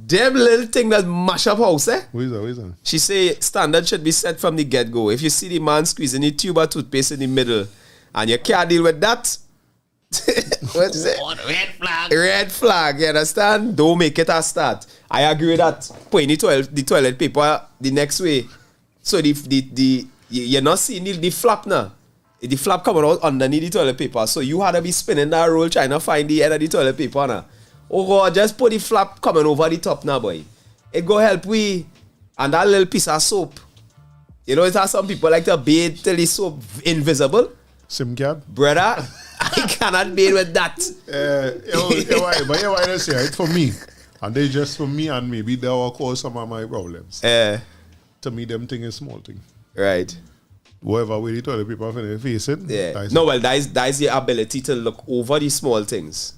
that mash up house, eh? Reason. She say standard should be set from the get-go. If you see the man squeezing the tube of toothpaste in the middle and you can't deal with that, what's it? Red flag. Red flag, you understand? Don't make it a start. I agree with that. Putting the toilet paper the next way. So you're not seeing the flap now. The flap coming out underneath the toilet paper. So you had to be spinning that roll trying to find the end of the toilet paper now. Oh God, just put the flap coming over the top now, boy. It go help we. And that little piece of soap. You know, it has some people like to bathe till the soap invisible. Simcard. Brother, I cannot bathe with that. But why I say it's for me. And they just for me and maybe that will cause some of my problems. To me, them thing is small thing. Right. Whatever way the toilet paper face it. Yeah. No, well, that is your ability to look over the small things.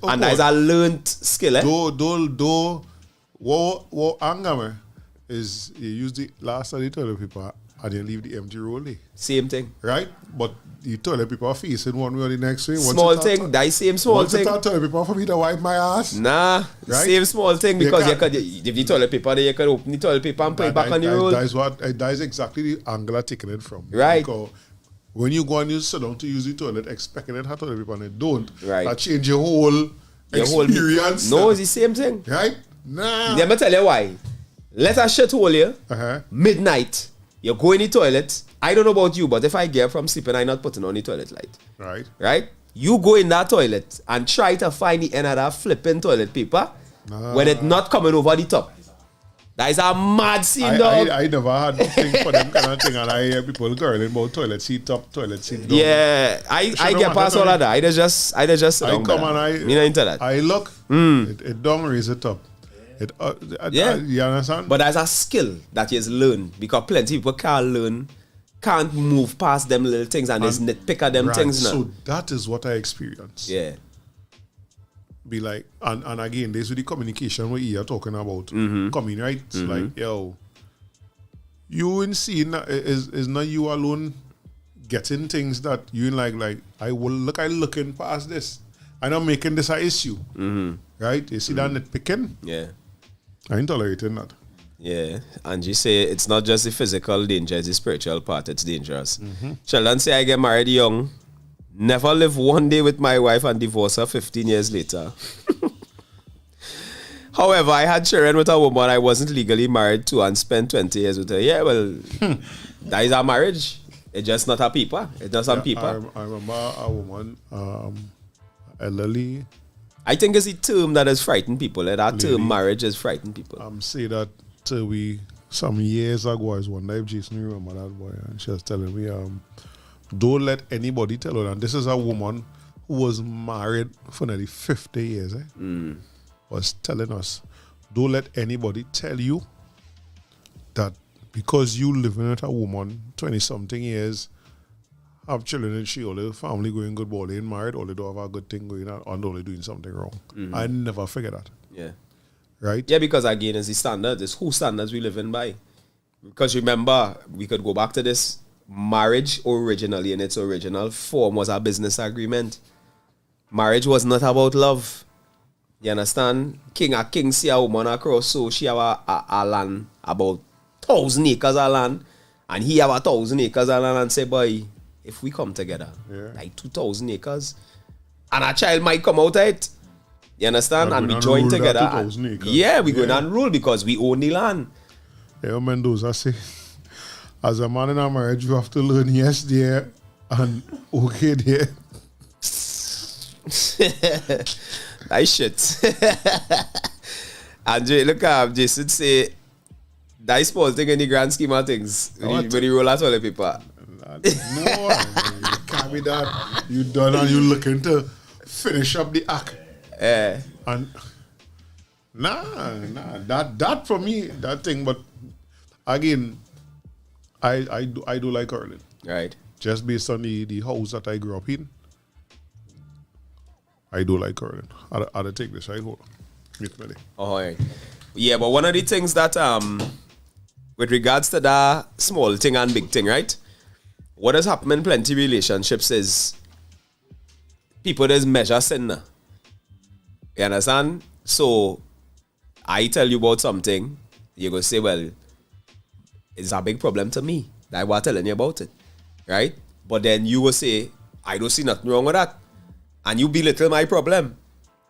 And that is a learned skill, eh? Though, what anger me is you use the last of the toilet paper and you leave the empty roll there. Same thing. Right? But the toilet paper facing one way or the next way. Small thing, that same small once thing. Once toilet paper for me to wipe my ass. Nah, right? Same small thing because you could, if the toilet paper there, you could open the toilet paper and put it back on the roll. That is exactly the angle I'm taking it from. Right. Because when you go and you sit down to use the toilet, expecting it have toilet paper and it don't, right. That change your whole experience. No, it's the same thing. Right? Nah. Let me tell you why. Let a shit hole here. Midnight. You go in the toilet. I don't know about you, but if I get up from sleeping, I'm not putting on the toilet light. Right? You go in that toilet and try to find the end of that flipping toilet paper when it's not coming over the top. That is a mad scene, dog. I never had thing for them kind of thing, and I hear people girling about toilet seat up, toilet seat down. Yeah, I get past all of that. I just sit down. Come and you know into that. I look, it don't raise it up. You understand? But there's a skill that you learn because plenty of people can't move past them little things and just nitpick at them things now. So that is what I experience. Yeah. Be like, and again, there's the communication where you're talking about. Coming, right? It's like, yo, you in seeing is not you alone getting things that you like I looking past this. I'm not making this an issue. Right? You see that nitpicking? Yeah. I ain't tolerating that. Yeah. And you say it's not just the physical danger, it's the spiritual part. It's dangerous. Sheldon say I get married young. Never live one day with my wife and divorce her 15 years later. However, I had children with a woman I wasn't legally married to and spent 20 years with her. Yeah, well, that is our marriage. It's just not a people. It's not some people. I remember a woman, elderly. I think it's a term that has frightened people. That term marriage has frightened people. Say that some years ago, I was one day, Jason, you remember that boy, and she was telling me, don't let anybody tell her. And this is a woman who was married for nearly 50 years. Was telling us, don't let anybody tell you that because you living with a woman 20-something years, have children and she only family going good, but they ain't married, or they don't have a good thing going on, and only doing something wrong. I never figured that. Yeah. Right? Yeah, because again, it's the standard. It's whose standards we living by. Because remember, we could go back to this. Marriage originally in its original form was a business agreement. Marriage was not about love. You understand? King see a woman across, so she have a land, about 1,000 acres of land, and he have 1,000 acres of land, and say, boy, if we come together, like 2,000 acres, and a child might come out of it. You understand? And we join together. Yeah, we go and rule because we own the land. Yeah, Mendoza say, as a man in a marriage, you have to learn yes there and okay there. Nice shit. And look at Jason say, That is small thing in the grand scheme of things. When you roll out all the paper. No, it can't be that. You done and you looking to finish up the act. And that for me, that thing. But again, I do like curling. Right. Just based on the house that I grew up in, I do like curling. I'll take this, right? Hold on. Wait a minute. Oh, right. Yeah, but one of the things that with regards to that small thing and big thing, right? What has happened in plenty relationships is people just measure sin. You understand? So I tell you about something, you go say, well, it's a big problem to me. That's why I'm telling you about it. Right? But then you will say, I don't see nothing wrong with that. And you belittle my problem.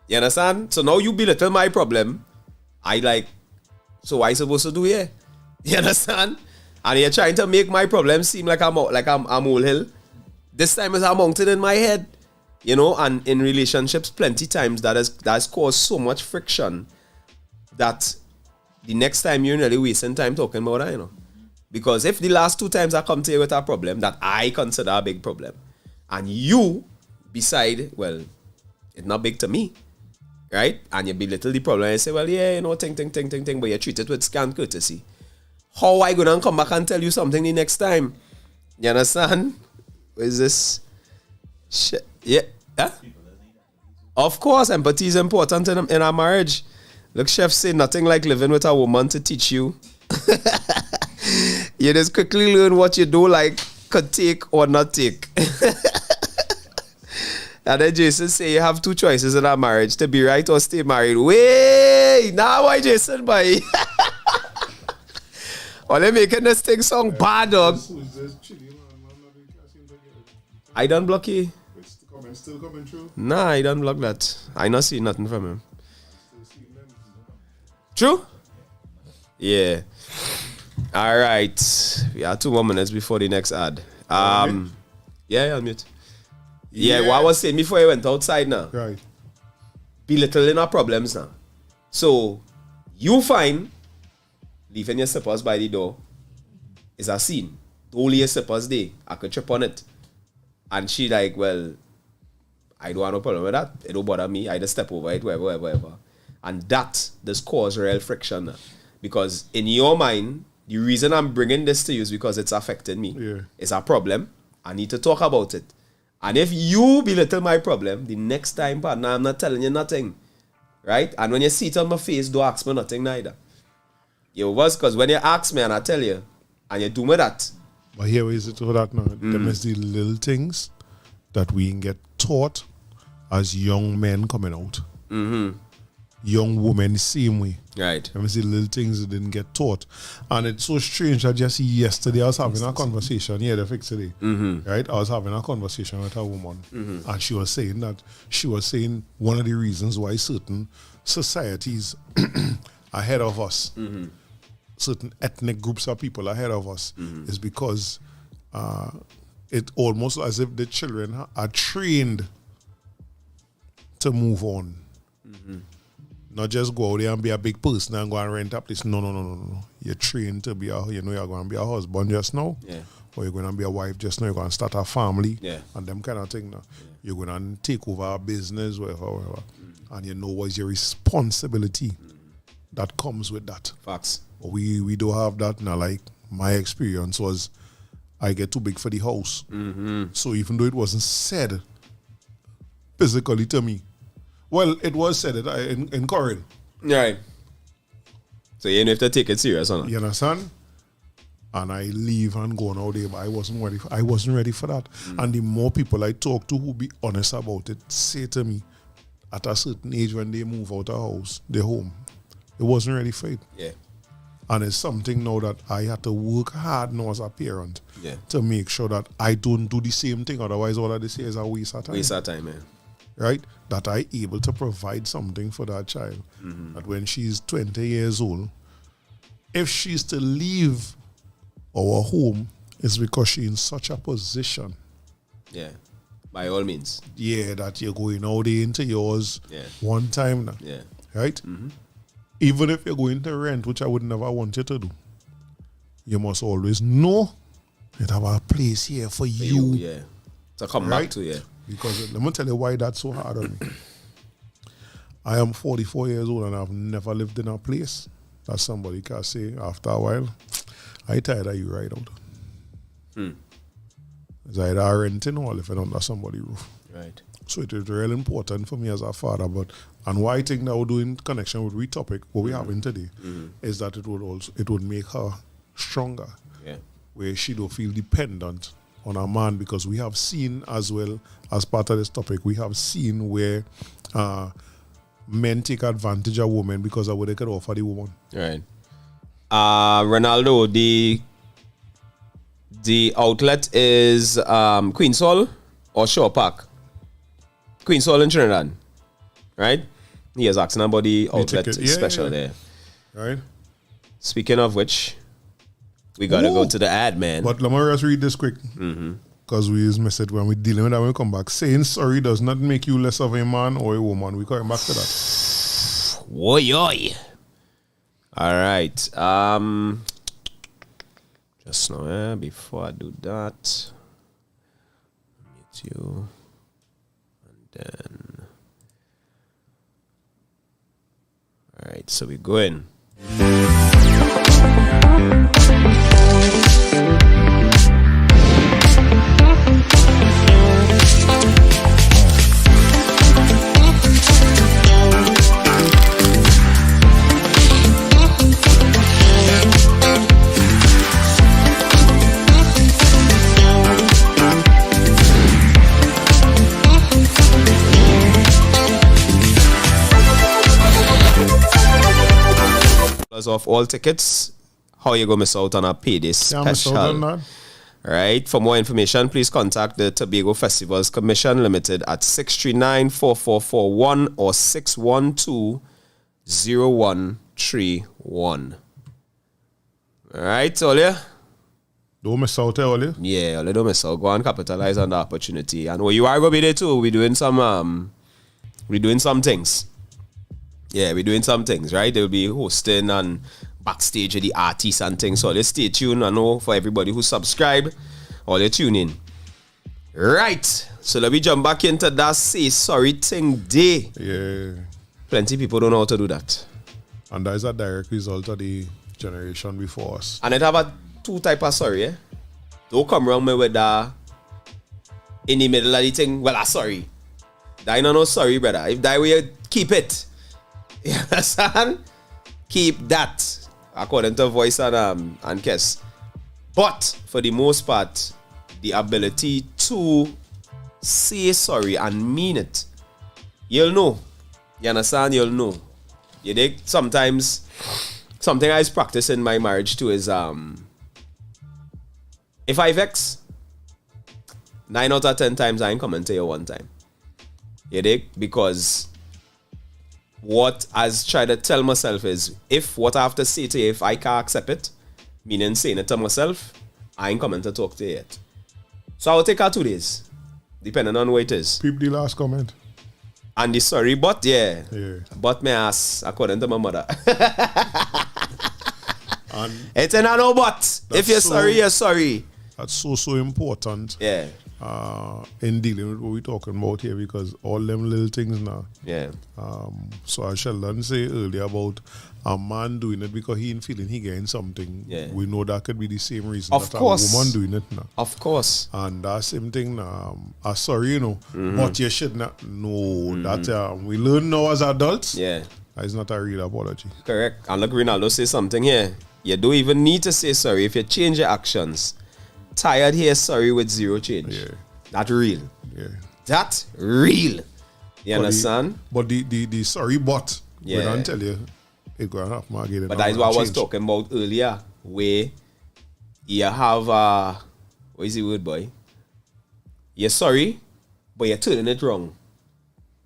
You understand? So now you belittle my problem. I like, so what I supposed to do here? You understand? And you're trying to make my problem seem like I'm molehill. This time it's a mountain in my head. You know, and in relationships, plenty times that has caused so much friction that the next time you're really wasting time talking about that, you know. Because if the last 2 times I come to you with a problem that I consider a big problem, and you decide, well, it's not big to me, right? And you belittle the problem and say, well, yeah, you know, ting, but you treat it with scant courtesy. How I gonna come back and tell you something the next time? You understand? What is this? Shit. Yeah. Huh? Of course, empathy is important in our marriage. Look, chef say nothing like living with a woman to teach you. You just quickly learn what you do like, could take or not take. And then Jason say you have 2 choices in a marriage, to be right or stay married. Wait, now why Jason, boy? Or they making this thing song bad, dog. I don't block you. Still coming through? Nah, I don't block that. I not see nothing from him. True? Yeah. All right. We have 2 more minutes before the next ad. Yeah, I'll mute. Yeah, what I was saying before I went outside now. Right. Belittling our problems now. So, you find leaving your slippers by the door is a scene. Only your slippers there. I could trip on it. And she like, well, I don't have no problem with that. It don't bother me. I just step over it, whatever. And that does cause real friction now. Because in your mind, the reason I'm bringing this to you is because it's affecting me. Yeah. It's a problem. I need to talk about it. And if you belittle my problem, the next time, partner, I'm not telling you nothing. Right? And when you see it on my face, don't ask me nothing neither. You was, because when you ask me and I tell you, and you do me that. But here is it for that now. Them is the little things that we get taught as young men coming out. Young women the same way. Right. Them is the little things that didn't get taught. And it's so strange that just yesterday I was having a conversation. Yeah, the fix today. Right? I was having a conversation with a woman. And she was saying one of the reasons why certain societies ahead of us, certain ethnic groups of people ahead of us, is because it's almost as if the children are trained to move on. Not just go out there and be a big person and go and rent up this. No. You're trained to be you're going to be a husband just now. Yeah. Or you're going to be a wife just now. You're going to start a family. Yeah. And them kind of thing now. Yeah. You're going to take over a business, whatever. And you know what's your responsibility that comes with that. Facts. But we don't have that now. Like, my experience was I get too big for the house. So even though it wasn't said physically to me, well, it was said in Corinth. Right. So you have to take it serious, huh? You understand? And I leave and go out there, but I wasn't ready for that. And the more people I talk to who be honest about it, say to me, at a certain age when they move out of house, they're home. They wasn't ready for it. Yeah. And it's something now that I had to work hard now as a parent to make sure that I don't do the same thing. Otherwise, all I say is a waste of time. Waste of time, man. Right? That I able to provide something for that child. That when she's 20 years old, if she's to leave our home, it's because she's in such a position. Yeah. By all means. Yeah, that you're going out there into yours one time now. Yeah. Right? Even if you're going to rent, which I would never want you to do. you must always know that have a place here for you. Yeah. To come Right? back to, yeah. Because let me tell you why that's so hard on me. I am 44 years old and I've never lived in a place that somebody can say after a while, I tired of you right out. It's either renting or living under somebody's roof. Right. So it is really important for me as a father. And why I think that we're doing connection with the topic, what we having today, is that it would make her stronger. Yeah. Where she don't feel dependent on a man, because we have seen as well as part of this topic, we have seen where men take advantage of women because of what they can offer the woman. Right. Ronaldo, the outlet is Queen's Hall or Shore Park? Queen's Hall in Trinidad. Right? He is asking about the outlet ticket. special there. Right? Speaking of which, we gotta go to the ad, man. But let me just read this quick. Because we use message when we're dealing with that when we come back. Saying sorry does not make you less of a man or a woman. We're coming back to that. Woy. All right. Just now, before I do that, meet you, and then. All right, so we're going. Of all tickets, how you gonna miss out on a payday special? Right. For more information, please contact the Tobago Festivals Commission Limited at 639-4441 or 612-0131. All right, Olia. Don't miss out, Olia. Yeah, Olia, don't miss out. Go and capitalize on the opportunity. And you are gonna be there too. We're doing some things. Yeah, we're doing some things, right? They'll be hosting and backstage with the artists and things. So let's stay tuned. I know for everybody who subscribe, or they tune in. Right. So let me jump back into that say sorry thing day. Yeah. Plenty of people don't know how to do that. And that is a direct result of the generation before us. And it have a two type of sorry, eh? Don't come around me with that in the middle of the thing. Well, I'm sorry. That ain't no sorry, brother. If that way, keep it. You understand? Keep that, according to voice and Kes. But for the most part, the ability to say sorry and mean it, you'll know. You understand? You'll know. You dig? Sometimes, something I practice in my marriage too is if I vex, 9 out of 10 times I ain't coming to you one time. You dig? Because what I try to tell myself is, if what I have to say to you, if I can't accept it, meaning saying it to myself, I ain't coming to talk to you yet. So I'll take her 2 days, depending on what it is. Peep the last comment. And the sorry, but yeah. But my ass, according to my mother. And it's a no but. If you're sorry, you're sorry. That's so important. Yeah. In dealing with what we're talking about here, because all them little things now. Yeah. So as Sheldon say earlier about a man doing it because he ain't feeling he getting something. Yeah. We know that could be the same reason Of that course. a woman doing it now. Of course. And that same thing sorry, you know, but you should not know that we learn now as adults. Yeah. It's not a real apology. Correct. And look, Ronaldo say something here. You don't even need to say sorry if you change your actions. Tired here, sorry with zero change. Yeah. That real. Yeah. That real. You understand? But the sorry but Yeah. we don't tell you it gonna happen again. But that is what I was talking about earlier, where you have what is the word, boy? You're sorry, but you're turning it wrong.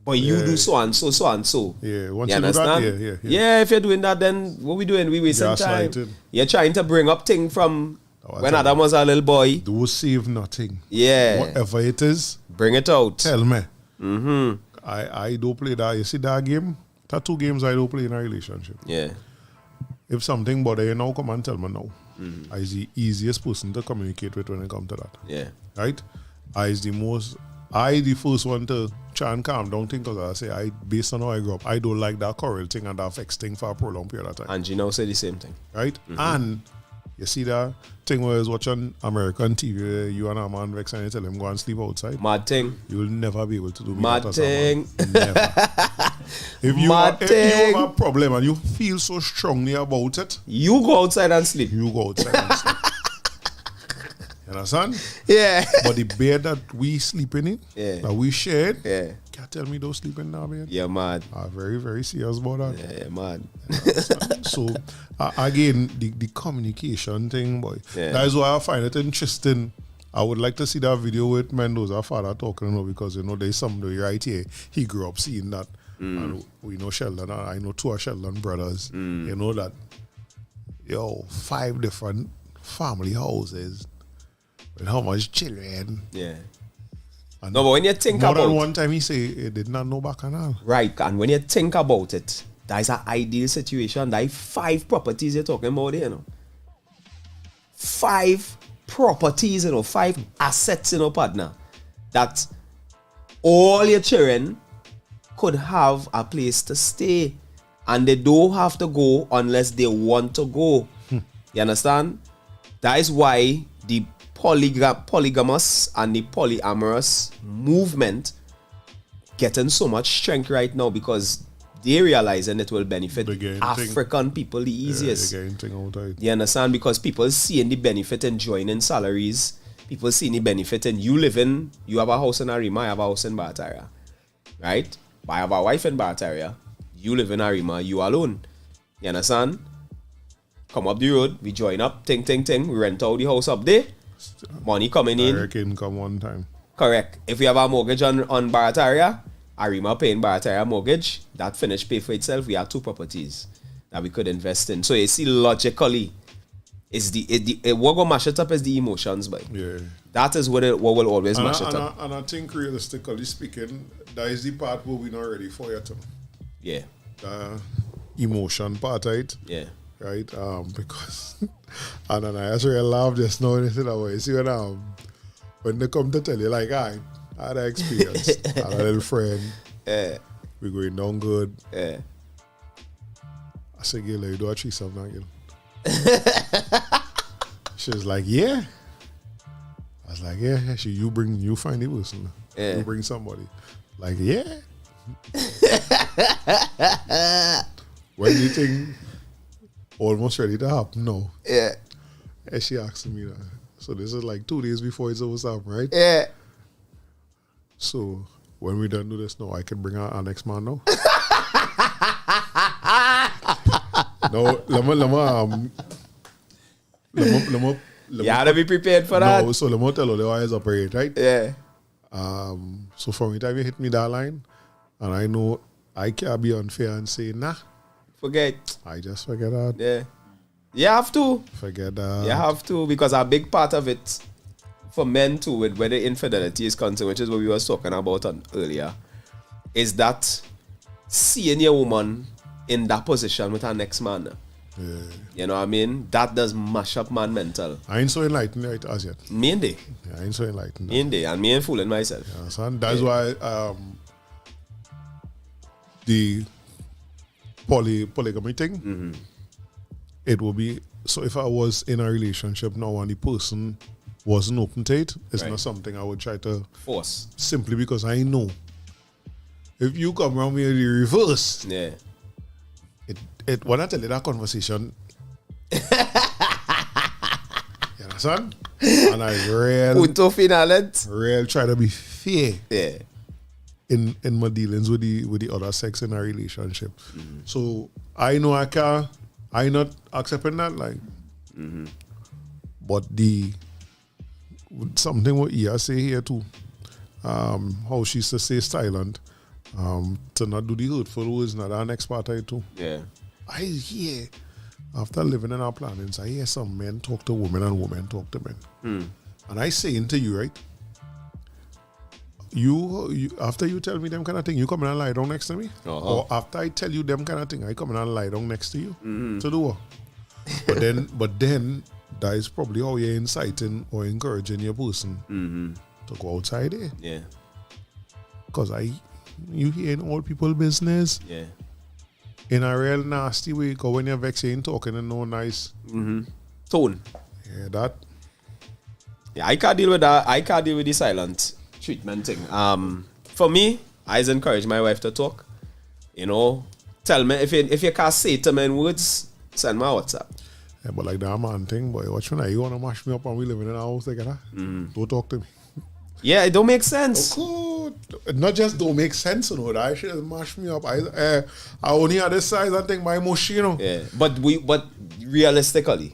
But you do so and so, so and so. Yeah, once you you do that, understand? yeah. If you're doing that, then what we doing? We wasting time. Gaslighting. You're trying to bring up thing from when Adam was a little boy. Do save nothing. Yeah. Whatever it is, Bring it out. tell me. I don't play that. You see that game? That 2 games I don't play in a relationship. Yeah. If something bother you now, come and tell me now. I is the easiest person to communicate with when it comes to that. Yeah. Right? I the first one to try and calm down things, because I say, based on how I grew up, I don't like that quarrel thing and that vex thing for a prolonged period of time. And you now say the same thing. Right? And you see that thing where I was watching American TV, you and a man vex and you tell him go and sleep outside. Mad thing. You will never be able to do Mad that as a man. thing. Never. If you Mad have thing. a problem and you feel so strongly about it, You go outside and sleep. you go outside and sleep. You understand? Yeah. But the bed that we sleeping in, Yeah. that we shared, Yeah. can't tell me don't sleep in that bed. Yeah, mad. I'm very, very serious about that. Yeah, mad. So again, the communication thing, boy. Yeah. That is why I find it interesting. I would like to see that video with Mendoza father talking, because there's somebody right here. He grew up seeing that, and we know Sheldon. I know two of Sheldon brothers. You know that, 5 different family houses with how much children. Yeah. And No, but when you think more about than one time he say he did not know bacchanal. right, and when you think about it, that is an ideal situation. That is 5 properties you're talking about there, 5 properties, 5 assets, partner. That all your children could have a place to stay. And they don't have to go unless they want to go. You understand? That is why the polygamous and the polyamorous movement getting so much strength right now, because they realizing it will benefit African people the easiest. You understand? Because people seeing the benefit in joining salaries, people seeing the benefit in you have a house in Arima, I have a house in Barataria. Right? I have a wife in Barataria, you live in Arima, you alone. You understand? Come up the road, we join up, ting, we rent out the house up there. Money coming in. Direct income one time. Correct. If we have a mortgage on Barataria, Arima paying Barataria mortgage, that finish pay for itself. We have 2 properties that we could invest in. So you see, logically, what will mash it up is the emotions, boy. Yeah. That is what will always mash it up. And I think realistically speaking, that is the part where we're not ready for yet. Yeah. The emotion part, right? Yeah. Right? Because and then I actually laugh just now and say that way. See when they come to tell you, like, I had an experience. I had a little friend. We're going down good. I said, Gil, you do a threesome now, Gil. She was like, yeah. I was like, yeah. You find it person. You bring somebody. Like, yeah. When you think almost ready to happen, no. Yeah. And she asked me that. So this is like 2 days before it's over, right? Yeah. So when we done do this, no, I can bring our next man now. No, let me. You gotta be prepared for that. No, so let me tell you the way it's operate, right? Yeah. So from the time you hit me that line, and I know I can't be unfair and say, nah. Forget. I just forget that. Yeah. You have to. Forget that. You have to, because a big part of it for men too, with whether infidelity is concerned, which is what we were talking about earlier, is that seeing your woman in that position with her next man. Yeah. You know what I mean? That does mash up man mental. I ain't so enlightened right as yet. Me and they. Yeah, I ain't so enlightened. Me and they. And me ain't fooling myself. Yeah, son. That's why the polygamy thing, it will be, so if I was in a relationship now and the person wasn't open to it, it's not something I would try to force. Simply because I know if you come around me in the reverse, it when I tell you that conversation, you understand? And I real try to be fair. Yeah. In my dealings with the other sex in a relationship. So I know I not accepting that, like. But something what Ia say here too, how she used to say silent, to not do the hurtful words, not our next part of it too. Yeah. I hear, after living in our planets, I hear some men talk to women and women talk to men. And I saying to you, right, you after you tell me them kind of thing, you come in and lie down next to me? Or after I tell you them kind of thing, I come in and lie down next to you? To do what? But then that is probably how you're inciting or encouraging your person to go outside there. Yeah. Because you hearing old people business Yeah. in a real nasty way. Because when you're vexing, talking and no nice Tone. yeah, that Yeah, I can't deal with that. I can't deal with the silent treatment thing. For me, I just encourage my wife to talk. You know, tell me if you can't say it to me in words, send me a WhatsApp. yeah, but like that man thing, boy, watch when you wanna mash me up and we living in a house like that. Don't talk to me. Yeah, it don't make sense. Good. Not just don't make sense, you know. That shit mash me up. I only had this size and think my emotion, you know. Yeah, but realistically,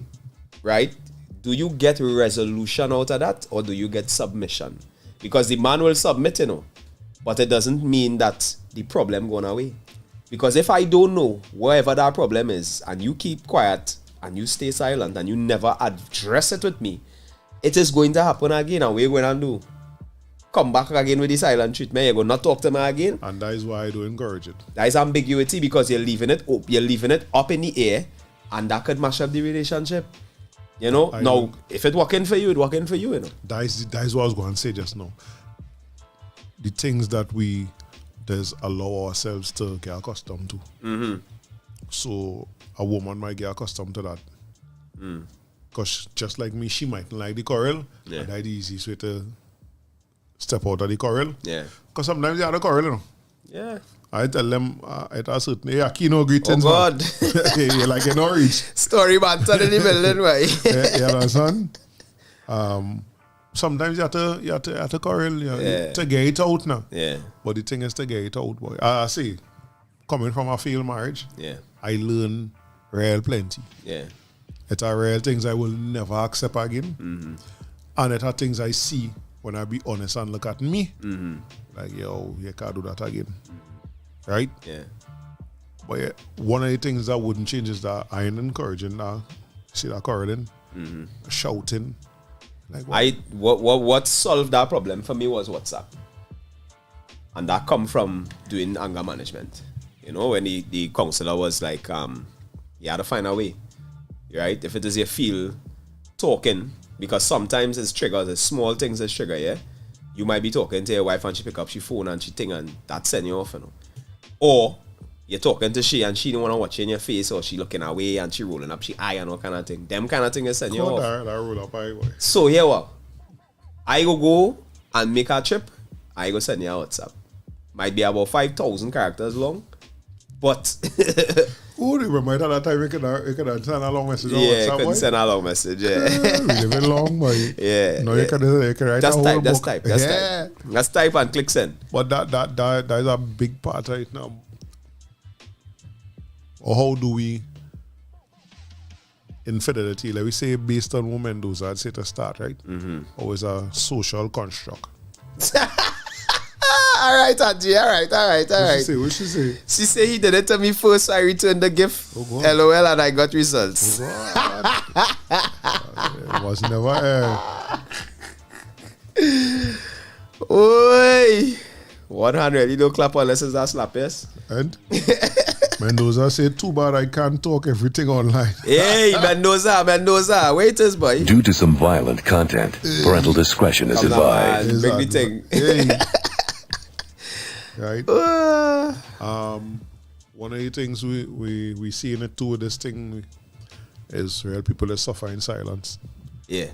right? Do you get resolution out of that, or do you get submission? Because the man will submit, you know, but it doesn't mean that the problem gone away. Because if I don't know wherever that problem is, and you keep quiet and you stay silent and you never address it with me, it is going to happen again. And what are you going to do? Come back again with the silent treatment. You're going to not talk to me again. And that is why I do encourage it. That is ambiguity, because you're leaving it up. You're leaving it up in the air, and that could mash up the relationship. You know. Now, if it working for you, it working for you. You know. That is what I was going to say just now. The things that we just allow ourselves to get accustomed to. So a woman might get accustomed to that. Because just like me, she might like the quarrel. Yeah. And that's the easiest way to step out of the quarrel. Yeah. Because sometimes you have a quarrel, you know. Yeah. I tell them at a certain kino greetings. Oh God. You're like in orange. Story banter in the building, right? You understand? Sometimes you have to quarrel, to get it out now. Yeah. But the thing is to get it out, boy. I see, coming from a failed marriage, Yeah. I learn real plenty. Yeah. It's are real things I will never accept again. And it are things I see when I be honest and look at me. Like, yo, you can't do that again. Right? Yeah. But yeah, one of the things that wouldn't change is that I ain't encouraging that. See that quarreling, shouting. Like what solved that problem for me was WhatsApp. And that come from doing anger management. You know, when the counselor was like, you had to find a way. Right? If it is you feel talking, because sometimes it's triggers, it's small things that trigger, yeah? You might be talking to your wife and she pick up she phone and she ting and that send you off, you know. Or you're talking to she and she don't want to watch you in your face, or she looking away and she rolling up she eye and all kind of thing. Them kind of thing is send you off. That roll up eye, boy. So yeah, what? I go and make a trip. I go send you a WhatsApp. Might be about 5,000 characters long, but oh, remember that time you could send a long message on yeah, WhatsApp, you can boy? send a long message. Yeah, We live in long, boy. yeah. No, yeah. you can write Just a type, whole just book. type, just Yeah. type. Just type and click send. But that is a big part right now. Or how do we infidelity, like we say, based on women those I'd say to start, right? Or is a social construct. All right, Angie. All right. What she say? She said he did it to me first, so I returned the gift. Oh, God. LOL, and I got results. It was never Oi! 100. You don't clap unless it's a slap, yes? And Mendoza said, too bad I can't talk everything online. Hey, Mendoza. Wait this, boy. Due to some violent content, parental discretion is Come on, advised. man. Bring the thing. Hey. Right? One of the things we see in it too with this thing is real people that suffer in silence. Yeah.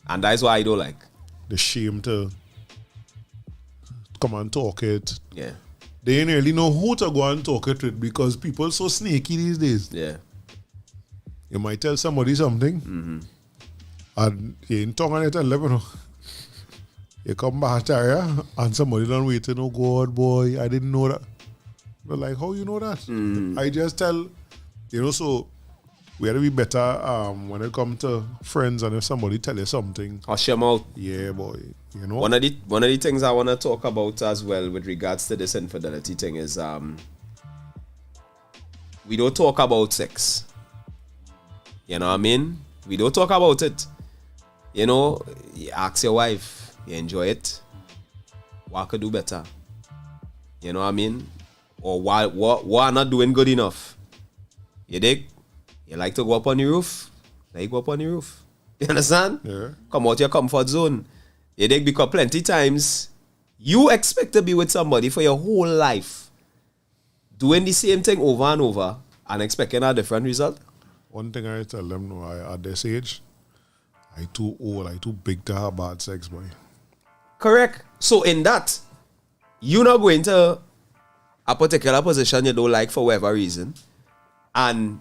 And that's why I don't like. The shame to come and talk it. Yeah. They ain't really know who to go and talk it with because people so sneaky these days. Yeah. You might tell somebody something and you ain't talking it and let me know. You come back there and somebody done waiting, oh God, boy, I didn't know that. But like, how you know that? I just tell, so we have to be better when it comes to friends, and if somebody tell you something. Hush them out. Yeah, boy. One of the things I want to talk about as well with regards to this infidelity thing is we don't talk about sex. You know what I mean? We don't talk about it. You ask your wife. You enjoy it. What could do better? You know what I mean? Or what not doing good enough? You dig? You like to go up on the roof? Like go up on the roof. You understand? Yeah. Come out your comfort zone. You dig? Because plenty times you expect to be with somebody for your whole life, doing the same thing over and over and expecting a different result. One thing I tell them, no, at this age, I too old, I too big to have bad sex, boy. Correct. So in that, you're not going to a particular position you don't like for whatever reason, and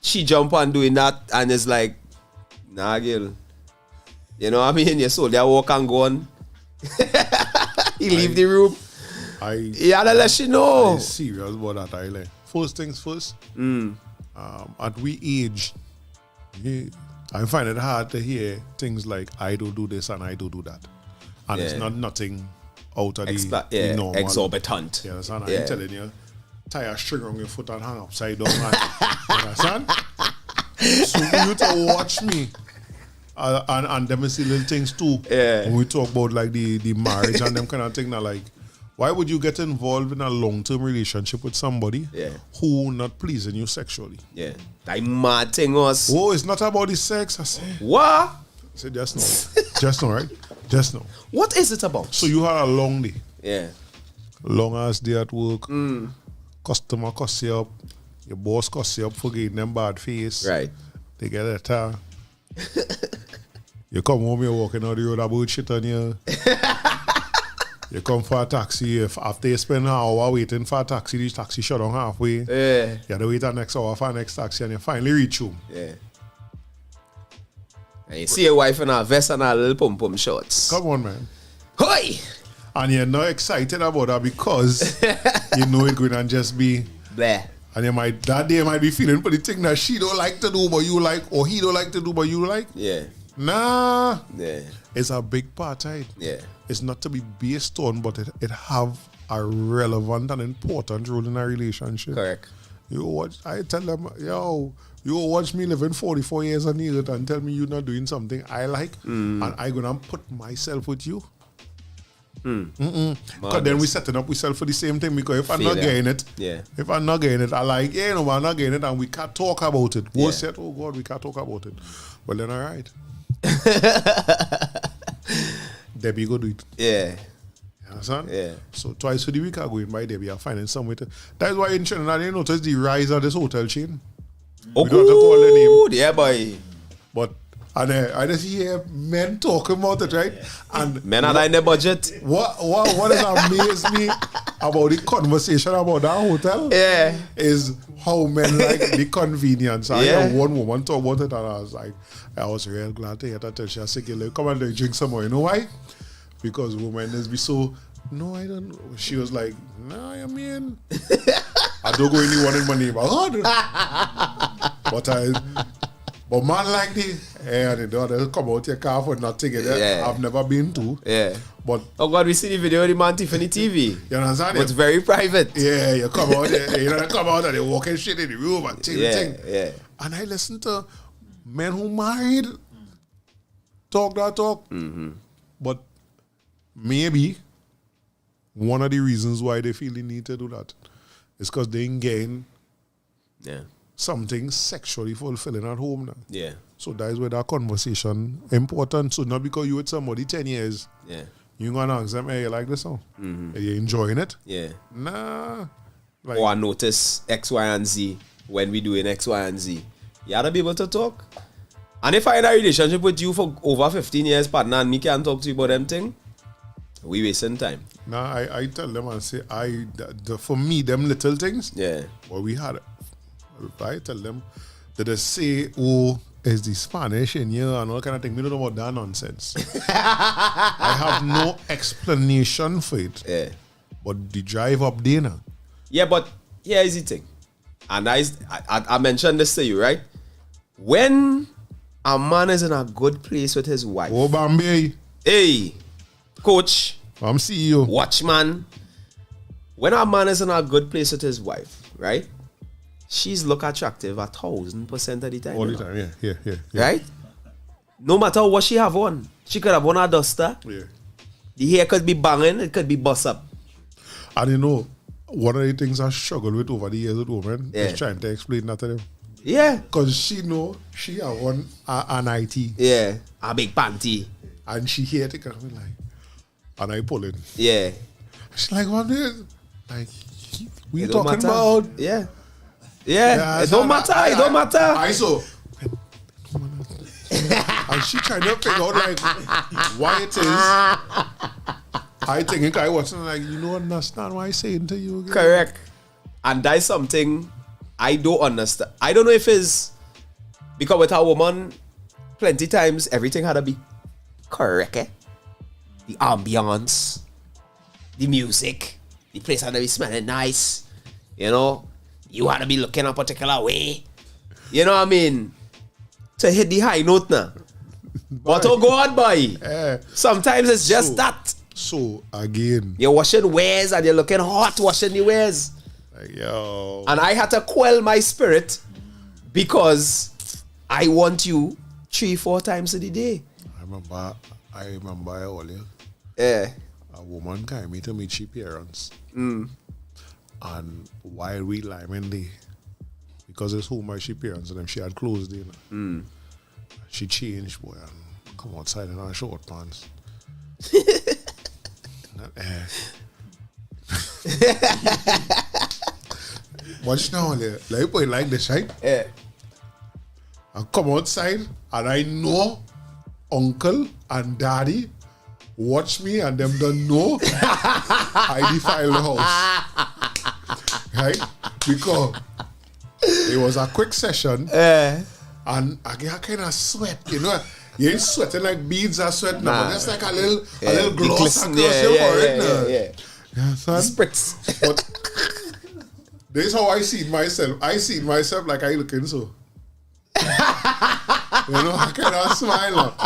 she jump on doing that and it's like, nah, girl. You know what I mean? Your soldier walk and go on. He leave the room. He had to let you know. I'm serious about that, I like. First things first, at we age, I find it hard to hear things like, I don't do this and I don't do that. And it's not nothing out of the normal. Exorbitant. You understand? I'm telling you, tie a string on your foot and hang upside down. You understand? So you to watch me. And them see little things too. Yeah. When we talk about like the marriage and them kind of thing, now like, why would you get involved in a long-term relationship with somebody who not pleasing you sexually? Yeah. That mad thing was. Oh, it's not about the sex. I say. What? I said, just no. Just no, right? Just no. What is it about? So you had a long day. Yeah. Long ass day at work. Customer cuss you up. Your boss cuss you up for getting them bad face. Right. They get a tar. You come home, you're walking on the road about shit on you. You come for a taxi. If after you spend an hour waiting for a taxi, the taxi shut down halfway. Yeah. You have to wait the next hour for the next taxi and you finally reach home. Yeah. And you see your wife in a vest and a little pom-pom shorts. Come on, man. Hoi! And you're not excited about that because you know it's going to just be... Blah. And that day might be feeling for the thing that she don't like to do but you like, or he don't like to do but you like. Yeah. Nah. Yeah. It's a big part, right? Yeah. It's not to be based on, but it have a relevant and important role in a relationship. Correct. I tell them, yo, you watch me living 44 years on the earth and tell me you're not doing something I like, and I'm gonna put myself with you. Because then we setting up ourselves for the same thing. Because if I'm not getting it, if I'm not getting it, I like, I'm not getting it, and we can't talk about it. We said, oh God, we can't talk about it. Well then, all right. Debbie go do it. Yeah. You understand? Yeah. So twice a week I go in by Debbie, I finding somewhere to. That's why in Trinidad you notice the rise of this hotel chain. Oh, we don't have to call the name. Yeah, boy. But I just hear men talking about it, right? And men are in the budget. What has amazed me about the conversation about that hotel is how men like the convenience. I heard one woman talk about it and I was real glad to hear that. She said, come and drink some more. You know why? Because women is be so, no, I don't know. She was like, nah, I mean, I don't go anyone in my neighborhood. But man like this, they don't come out your car for nothing. I've never been to. Yeah. But oh God, we see the video of the man Tiffany TV. You understand? But it's very private. Yeah, you come out there, you come out and they walking shit in the room and thing. Yeah. And I listen to men who married talk that talk. But maybe one of the reasons why they feel the need to do that is because they ain't getting something sexually fulfilling at home now. Yeah. So that is where that conversation important. So not because you with somebody 10 years, you gonna ask them, hey, you like this song? Are you enjoying it? Yeah. Nah. Like, or I notice X, Y, and Z when we doing X, Y, and Z. You gotta be able to talk. And if I in a relationship with you for over 15 years, partner, and me can't talk to you about them thing, we wasting time. Nah, I tell them and say, for me, them little things, well, we had, I tell them, that they say, oh, is the Spanish in here and all kind of thing. We don't know about that nonsense. I have no explanation for it. Yeah. But the drive up there now. Yeah, but here is the thing. And I mentioned this to you, right? When a man is in a good place with his wife. Oh, Bambi. Hey, coach. I'm CEO. Watchman. When a man is in a good place with his wife, right? She's look attractive 1,000% of the time. All the time, yeah. Right? No matter what she have on. She could have on a duster. Yeah. The hair could be banging, it could be bust up. And you know, one of the things I struggle with over the years with women is trying to explain that to them. Yeah. Because she know she a one an IT. Yeah. A big panty. And she here to come like, and I pull it. Yeah. She's like, what is? Like, we It don't talking matter. about? Yeah. Yeah. It don't matter. It don't matter. I saw. And she trying to figure out like why it is. I think I wasn't like, you don't understand what I saying to you. Again. Correct. And that's something I don't understand. I don't know if it's because with a woman, plenty times everything had to be correct. Eh? The ambience, the music, the place had to be smelling nice. You know, you had to be looking a particular way. You know what I mean? To hit the high note now. But oh God, boy. Sometimes it's just that. So again, You're washing wares and you're looking hot washing the wares. like, yo. And I had to quell my spirit because I want you 3-4 times a day. I remember earlier. Yeah. A woman came to meet she parents. And while we liming day, because it's home my she parents and them, she had closed in. She changed, boy, and come outside in her short pants. Watch now, like boy like this, right? Yeah. I come outside and I know uncle and daddy watch me and them don't know I defile the house. Right? Because it was a quick session and I get kind of sweat, you know. You ain't sweating like beads are sweating, but just like a little gloss across your forehead. Yeah, son. Spritz. But this is how I see myself. I see myself like I looking so. You know, I kind of smile.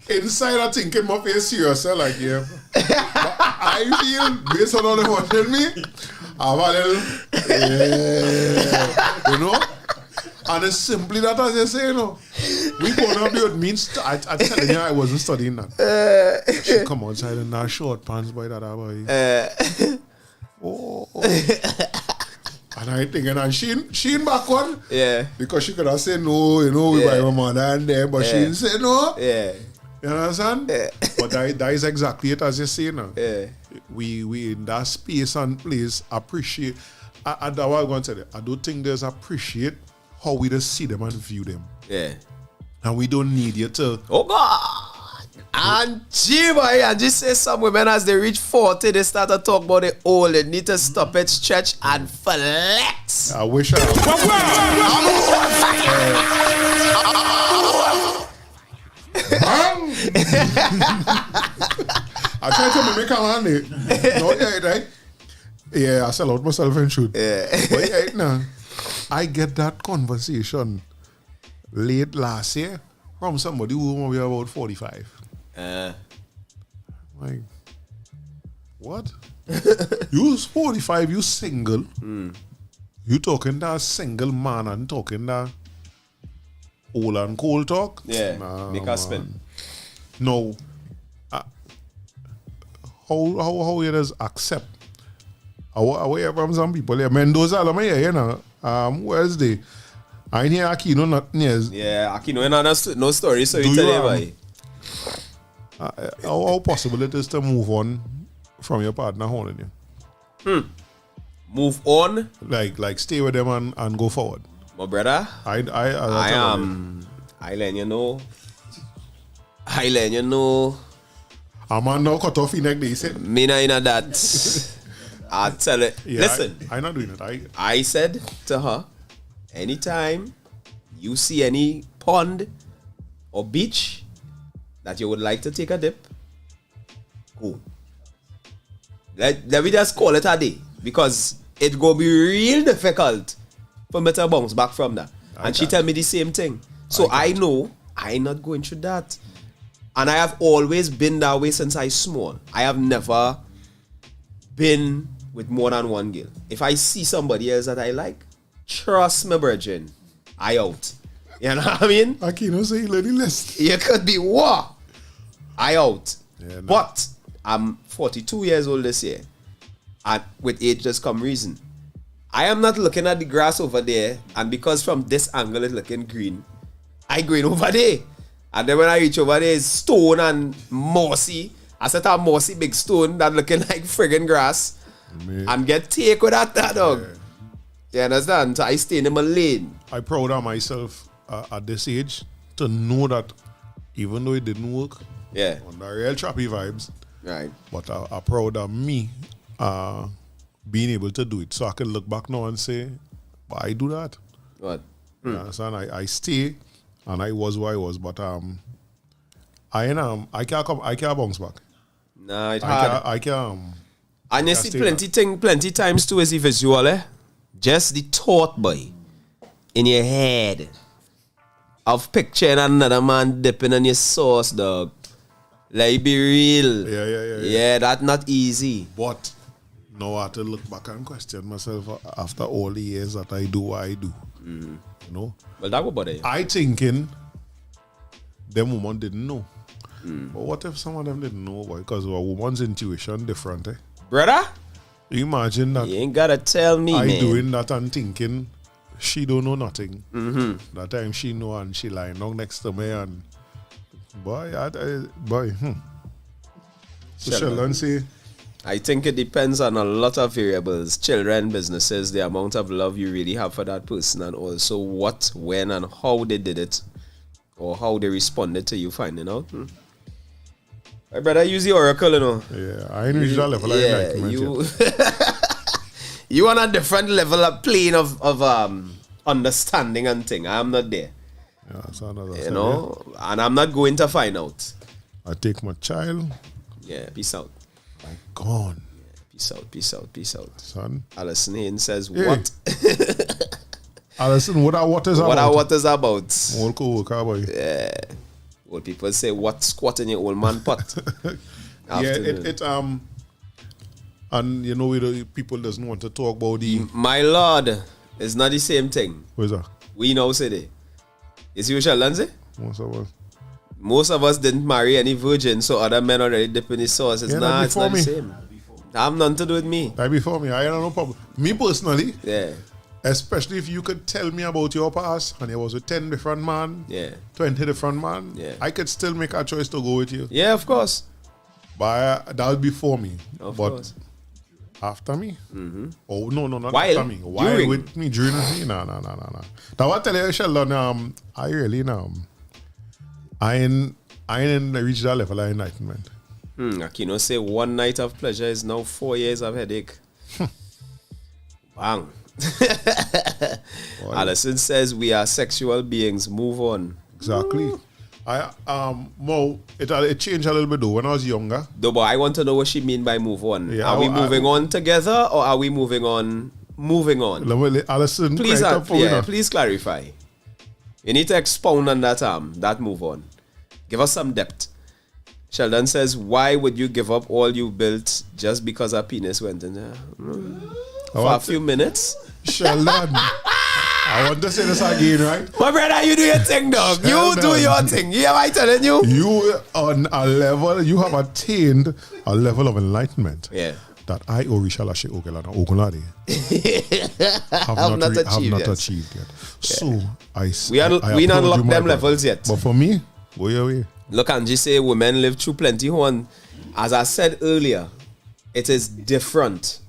Inside, I think in my face serious, like, yeah. But I feel, based on how they watching me, I'm a little, you know? And it's simply that, as you say, you know. We gonna be with means. I telling you, I wasn't studying that. She come outside in that short pants, boy, that boy. Oh. And I thinking, and she in backward. Yeah. Because she could have said no, you know, by my mother and them, but she didn't say no. Yeah. You understand? Yeah. But that is exactly it as you say now. Yeah. We in that space and place appreciate. I what I'm going to tell you. I don't think there's appreciate how we just see them and view them. Yeah. And we don't need you to. Oh God. And gee boy, and just say some women as they reach 40, they start to talk about the old. They need to stop it, stretch and flex. I wish I. I try to make a man. No, yeah, right? Yeah, I sell out myself and shoot. Yeah. But yeah, now, I get that conversation late last year from somebody who maybe about 45. Like, what? You 45, you single. You talking that single man and talking that old and cold talk? Yeah. Nah, Make us spin. No. How you just accept? How you from some people? Yeah, Mendoza, I'm here, you know. Where's the? I ain't hear Aquino nothing else. Yeah, Aquino no story, so Do you tell you, you boy. How possible it is to move on from your partner holding you? Move on, Like stay with them and go forward. my brother. I let you know. I let you know. A man now cut off his neck, they said. Me not in that. I tell it. Yeah, Listen, I'm not doing it. I said to her, anytime you see any pond or beach that you would like to take a dip, go. Let me just call it a day, because it go be real difficult for me to bounce back from that. And she tell me the same thing. So I know I'm not going through that. And I have always been that way since I small. I have never been with more than one girl. If I see somebody else that I like, trust me, virgin, I out. You know what I mean? Aquino say he let it list. You could be what? I out. Yeah, no. But I'm 42 years old this year. And with age just come reason. I am not looking at the grass over there, and because from this angle it's looking green, I going over there. And then when I reach over there, it's stone and mossy. I set a mossy big stone that looking like friggin' grass. And get take with that dog. You understand? So I stay in my lane. I proud of myself at this age to know that even though it didn't work, on the real trappy vibes, right? But I'm proud of me being able to do it. So I can look back now and say, but I do that. What? You understand? I stay and I was who I was, but I can't bounce back. Nah, it's hard. I can't. And you see plenty times too is the visual, just the thought, boy, in your head of picturing another man dipping in your sauce, dog. Like, be real. Yeah, that's not easy. But now I have to look back and question myself after all the years that I do what I do. You know? Well, that would bother you. I thinking them woman didn't know. But what if some of them didn't know, boy? Because a woman's intuition different, Brother? You imagine that. You ain't gotta tell me, I man. doing that and thinking she don't know nothing. That time she know and she lying down next to me and boy. So Sheldon say, I think it depends on a lot of variables. Children, businesses, the amount of love you really have for that person, and also what, when, and how they did it, or how they responded to you finding out. My brother, use the oracle, you know. Yeah, I ain't reached that level of enlightenment yet. You on a different level of plane of understanding and thing. I am not there. Yeah, so you know, and I'm not going to find out. I take my child. Yeah, peace out. I'm gone. Yeah, peace out. Son. Alison Haynes says, what? Alison, what is about? What is about? Boy. Yeah. Well, people say, what squat in your old man pot? And you know, people doesn't want to talk about the... My lord, it's not the same thing. What is that? We now say that. You see what Sheldon say? Most of us didn't marry any virgin, so other men already dip in the sauce. It's not the same. That have nothing to do with me. That before me. I have no problem. Me personally, yeah. Especially if you could tell me about your past and it was with 10 different man, 20 different man, I could still make a choice to go with you. Yeah, of course. But that would be for me. Of course. After me? Oh, no, not while, after me. While with me, during me? No. Now, what I tell you, Sheldon, I really know. I ain't reached that level of enlightenment. Aquino say 1 night of pleasure is now 4 years of headache. Bang. Alison says we are sexual beings. Move on. Exactly. It changed a little bit though when I was younger. Though, but I want to know what she mean by move on. Yeah, are we moving on together or are we moving on? Alison, please clarify. You need to expound on that move on. Give us some depth. Sheldon says, why would you give up all you built just because a penis went in there? For a few minutes? Sheldon, I want to say this again, right? My brother, you do your thing, dog. You do your thing. You hear what I'm telling you? You on a level, you have attained a level of enlightenment. Yeah. That I, Orishala Ogelana Ogunlade, have not achieved yet. So, we not unlocked them levels yet. But for me, go your way. Look, Angie say women live through plenty. As I said earlier, it is different.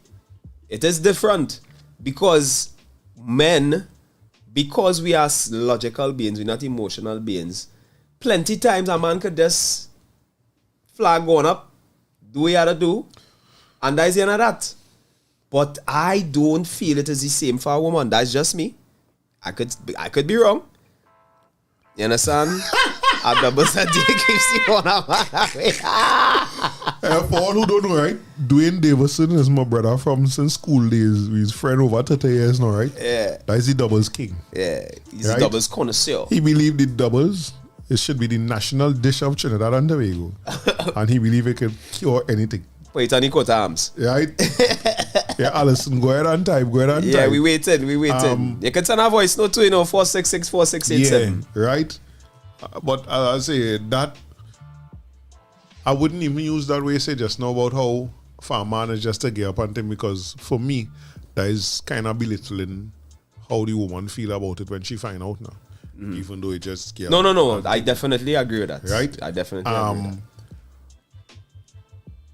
It is different because men, because we are logical beings, we're not emotional beings. Plenty times a man could just flag going up, do what he had to do, and that's the end of that. But I don't feel it is the same for a woman. That's just me. I could be wrong. You understand? A double side keeps you on a man. For all who don't know, right? Dwayne Davison is my brother from since school days. He's friend over 30 years now, right? Yeah. That's the doubles king. Yeah. He's the doubles connoisseur. He believed the doubles, it should be the national dish of Trinidad and Tobago. And he believed it could cure anything. Wait, and he cut arms. Right? Yeah, Alison, go ahead and type. Yeah, we waited. You can send a voice note to 466 4687. Yeah, right? But I say that I wouldn't even use that way you say just now about how for a man is just to get up and thing, because for me, that is kind of belittling how the woman feel about it when she find out now. Even though it just scared. No. I definitely agree with that. Right? I definitely agree with that.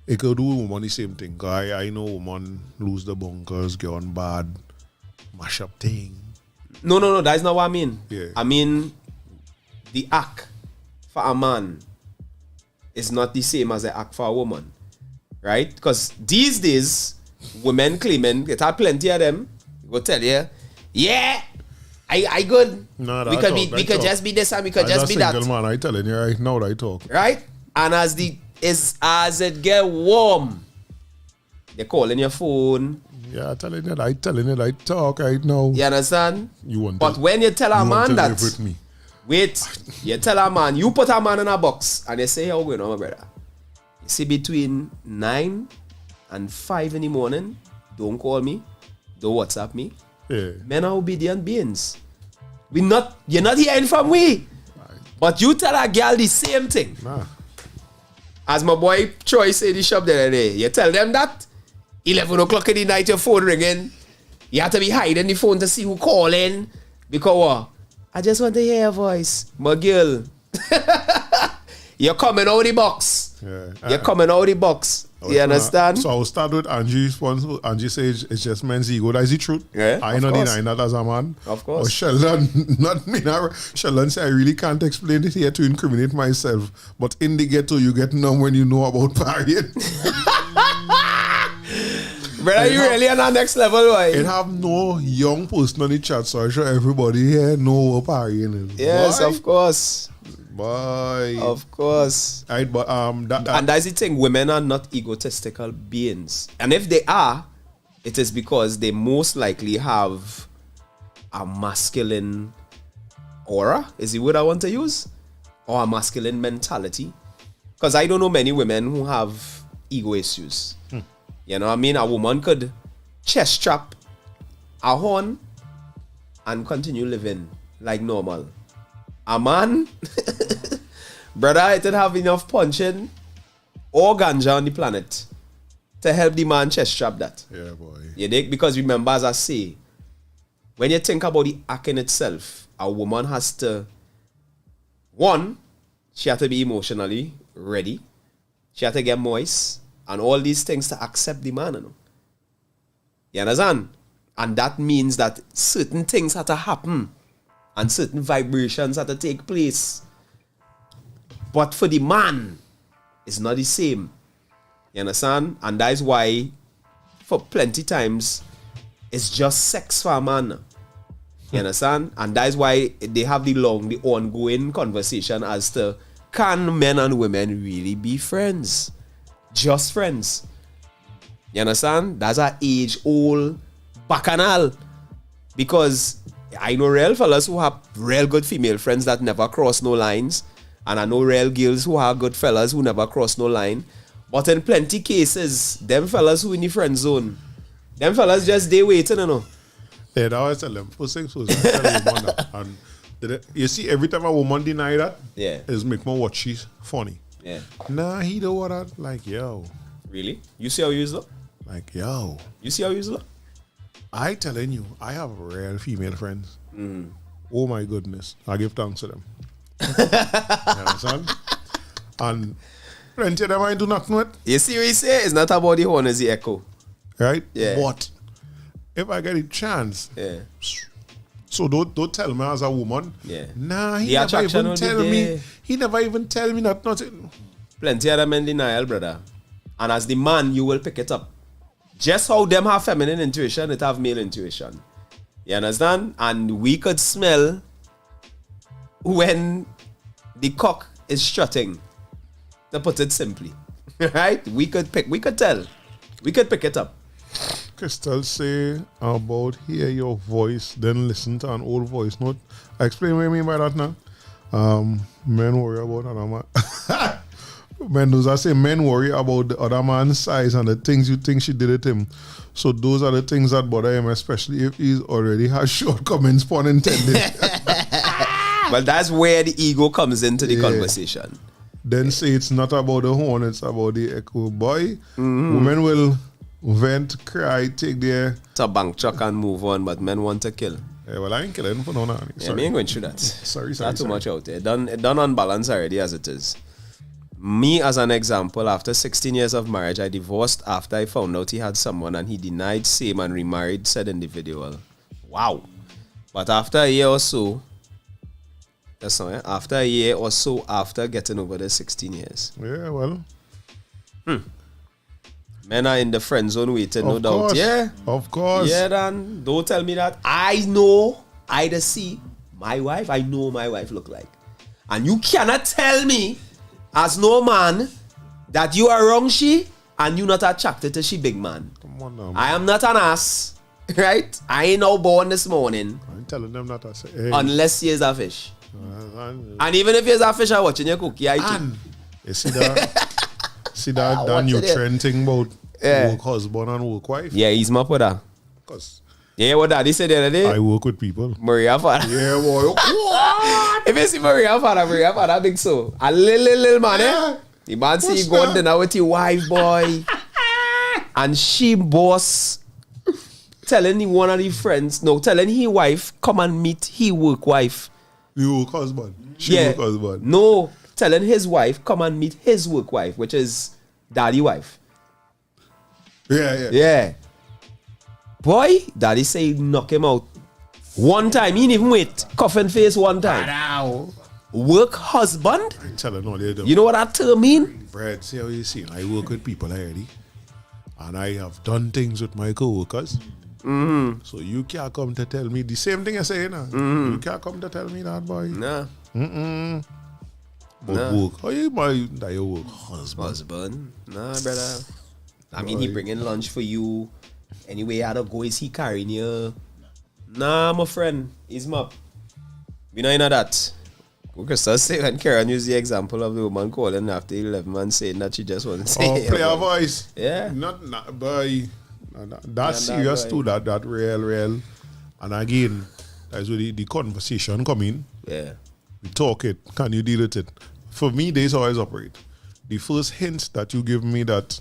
It could do woman the same thing. I know woman lose the bunkers, get on bad, mash up thing. No. That's not what I mean. Yeah. I mean, the act for a man is not the same as the act for a woman. Right? Because these days, women claiming, it have plenty of them, go tell you, yeah, I good. No, we could just be this and we could just be that. Man, I telling you right now that I talk. Right? And as it get warm, they're calling your phone. Yeah, I telling you that I talk right now. You understand? You want But when you tell a man that, with me. wait, you tell a man, you put a man in a box and they say, how going on, my brother? You see, between 9 and 5 in the morning, don't call me, don't WhatsApp me. Yeah. Men are obedient beings. You're not hearing from we. But you tell a girl the same thing. Nah. As my boy Troy said in the shop the other day, you tell them that 11 o'clock in the night your phone ringing. You have to be hiding the phone to see who calling. Because what? I just want to hear your voice. My girl. You're coming out of the box. Yeah. You're coming out of the box. You understand? So I'll start with Angie's response. Angie says it's just men's ego. That is the truth. Yeah, I of not course. denying that as a man. Of course. Or Sheldon, not me. Sheldon said I really can't explain it here to incriminate myself. But in the ghetto, you get numb when you know about partying. Brother, you really on that next level, boy? It have no young person on the chat, so I'm sure everybody here know what partying is. Yes, Boy. of course. Boy. Of course. Right, but And that's the thing, women are not egotistical beings. And if they are, it is because they most likely have a masculine aura, is the word I want to use? Or a masculine mentality. Because I don't know many women who have ego issues. You know what I mean? A woman could chest strap a horn and continue living like normal. A man, brother, it didn't have enough punching or ganja on the planet to help the man chest strap that. Yeah, boy. You dig? Because remember, as I say, when you think about the act in itself, a woman has to, one, she has to be emotionally ready. She has to get moist and all these things to accept the man. You know? You understand? And that means that certain things have to happen and certain vibrations have to take place. But for the man, it's not the same. You understand? And that is why, for plenty times, it's just sex for a man. You understand? And that is why they have the ongoing conversation as to, can men and women really be friends? Just friends. You understand? That's an age-old bacchanal. Because I know real fellas who have real good female friends that never cross no lines. And I know real girls who are good fellas who never cross no line. But in plenty cases, them fellas who in the friend zone, them fellas just they waiting, you know. Yeah, that was tell them. First things first, I tell a woman that. And you see, every time a woman deny that, Yeah. is make me watch she's funny. Yeah. Nah, he don't want that. Like, yo. Really? You see how you look? Like, yo. You see how you look? I telling you, I have real female friends. Oh my goodness. I give thanks to them. You understand? And plenty of them I do not know it. You see what you say? It's not about the horn, it's the echo. Right? Yeah. But if I get a chance, Yeah. so don't tell me as a woman. Yeah. Nah, he The never attraction even will be tell there. me. He never even tell me that nothing. Plenty of them in denial, brother. And as the man, you will pick it up. Just how them have feminine intuition, it have male intuition. You understand? And we could smell when the cock is strutting, to put it simply. Right? We could tell. We could pick it up. Crystal say about hear your voice, then listen to an old voice note. I explain what I mean by that now. Men worry about another man. Men worry about the other man's size and the things you think she did at him. So those are the things that bother him, especially if he's already has shortcomings, pun intended. Well, that's where the ego comes into the conversation. Then say it's not about the horn, it's about the echo. Boy, women will vent, cry, take their. To bank truck and move on, but men want to kill. Yeah, well, I ain't killing for no. Yeah, me ain't going through that. Sorry. Not too much out there. It done on balance already as it is. Me, as an example, after 16 years of marriage, I divorced after I found out he had someone and he denied same and remarried said individual. Wow. But after a year or so, after getting over the 16 years. Yeah, well. Men are in the friend zone waiting, no Of doubt. course. Yeah. Of course. Yeah, Dan. Don't tell me that. I know, I just see my wife. I know my wife look like. And you cannot tell me, as no man, that you are wrong she and you not attracted to she big man. Come on now. I am not an ass. Right? I ain't now born this morning. I'm telling them that I say, hey. Unless he is a fish. And And even if he is a fish, I'm watching your cookie. I too. you see that Watch new it. trend thing about Yeah. work husband and work wife? Yeah, he's my brother. Because Yeah, what daddy said the other day? I work with people. Maria father. Yeah, boy. If you see Maria father big so. A little man, eh? The man see What's you go that? dinner with your wife, boy. And she boss telling one of the friends, telling his wife, come and meet he work wife. You work husband. She work husband. No, telling his wife, come and meet his work wife, which is daddy wife. Yeah. Yeah. Boy, daddy say knock him out. One time, he didn't even wait. Coffin face one time. Work husband? I'm telling all you You know what that term mean? Brad, see how you see. I work with people already. And I have done things with my co-workers. So you can't come to tell me the same thing I say now. You can't come to tell me that, boy. Nah. But work. How you buy that you work husband? Husband? Nah, brother. I mean, he bringing lunch for you. Anyway, how to go is he carrying you? Nah, my friend. He's mop. We know that. We could start saying when Karen used the example of the woman calling after 11 and saying that she just wants to say. Play a voice. Yeah. Not boy. That's Nah, serious boy. too. That real. And again, that's where the conversation come in. Yeah. We talk it. Can you deal with it? For me, this always operate. The first hint that you give me that